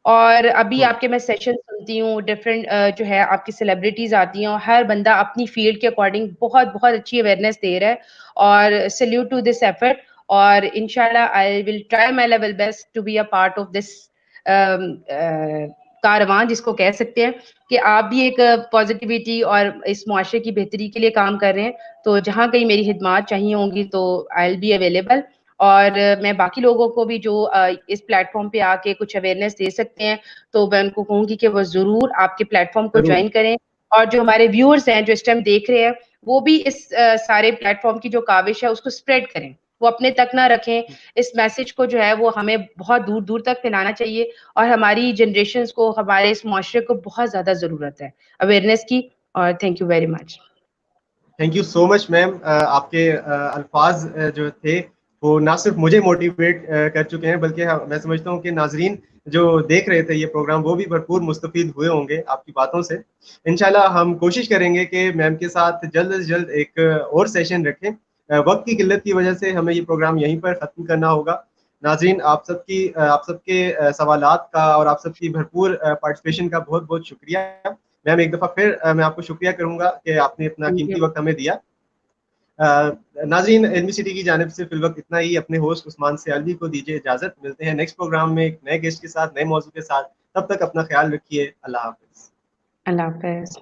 اور ابھی آپ کے میں سیشن سنتی ہوں, ڈفرینٹ جو ہے آپ کی سیلیبریٹیز آتی ہیں اور ہر بندہ اپنی فیلڈ کے اکارڈنگ بہت بہت اچھی اویئرنیس دے رہا ہے, اور سلیوٹ ٹو دس ایفرٹ. اور انشاءاللہ I will try my level best to be a part of this کارواں, جس کو کہہ سکتے ہیں کہ آپ بھی ایک پازیٹیوٹی اور اس معاشرے کی بہتری کے لیے کام کر رہے ہیں. تو جہاں کہیں میری خدمات چاہیے ہوں گی تو آئی ول بی اویلیبل. اور میں باقی لوگوں کو بھی جو اس پلیٹ فارم پہ آ کے کچھ اویئرنیس دے سکتے ہیں تو میں ان کو کہوں گی کہ وہ ضرور آپ کے پلیٹ فارم کو ضرور. جوائن کریں. اور جو ہمارے ویورز ہیں جو اس ٹائم دیکھ رہے ہیں وہ بھی اس سارے پلیٹ فارم کی جو کاوش ہے اس کو اسپریڈ کریں, وہ اپنے تک نہ رکھیں. اس میسج کو جو ہے وہ ہمیں بہت دور دور تک پھیلانا چاہیے, اور ہماری جنریشنز کو, ہمارے اس معاشرے کو بہت زیادہ ضرورت ہے اویئرنیس کی. اور thank you very much. Thank you so much ma'am. آپ کے الفاظ جو تھے وہ نہ صرف مجھے موٹیویٹ کر چکے ہیں بلکہ میں سمجھتا ہوں کہ ناظرین جو دیکھ رہے تھے یہ پروگرام وہ بھی بھرپور مستفید ہوئے ہوں گے آپ کی باتوں سے. انشاءاللہ ہم کوشش کریں گے کہ میم کے ساتھ جلد از جلد ایک اور سیشن رکھیں. وقت کی قلت کی وجہ سے ہمیں یہ پروگرام یہیں پر ختم کرنا ہوگا. ناظرین آپ سب کے سوالات کا اور آپ سب کی بھرپور پارٹیسپیشن کا بہت بہت شکریہ. میم ایک دفعہ پھر میں آپ کو شکریہ کروں گا کہ آپ نے اتنا قیمتی وقت ہمیں دیا. ناظرین علمی سٹی کی جانب سے فی الوقت اتنا ہی. اپنے ہوسٹ عثمان سیالوی کو دیجیے اجازت. ملتے ہیں نیکسٹ پروگرام میں ایک نئے گیسٹ کے ساتھ, نئے موضوع کے ساتھ. تب تک اپنا خیال رکھیے. اللہ حافظ. اللہ حافظ.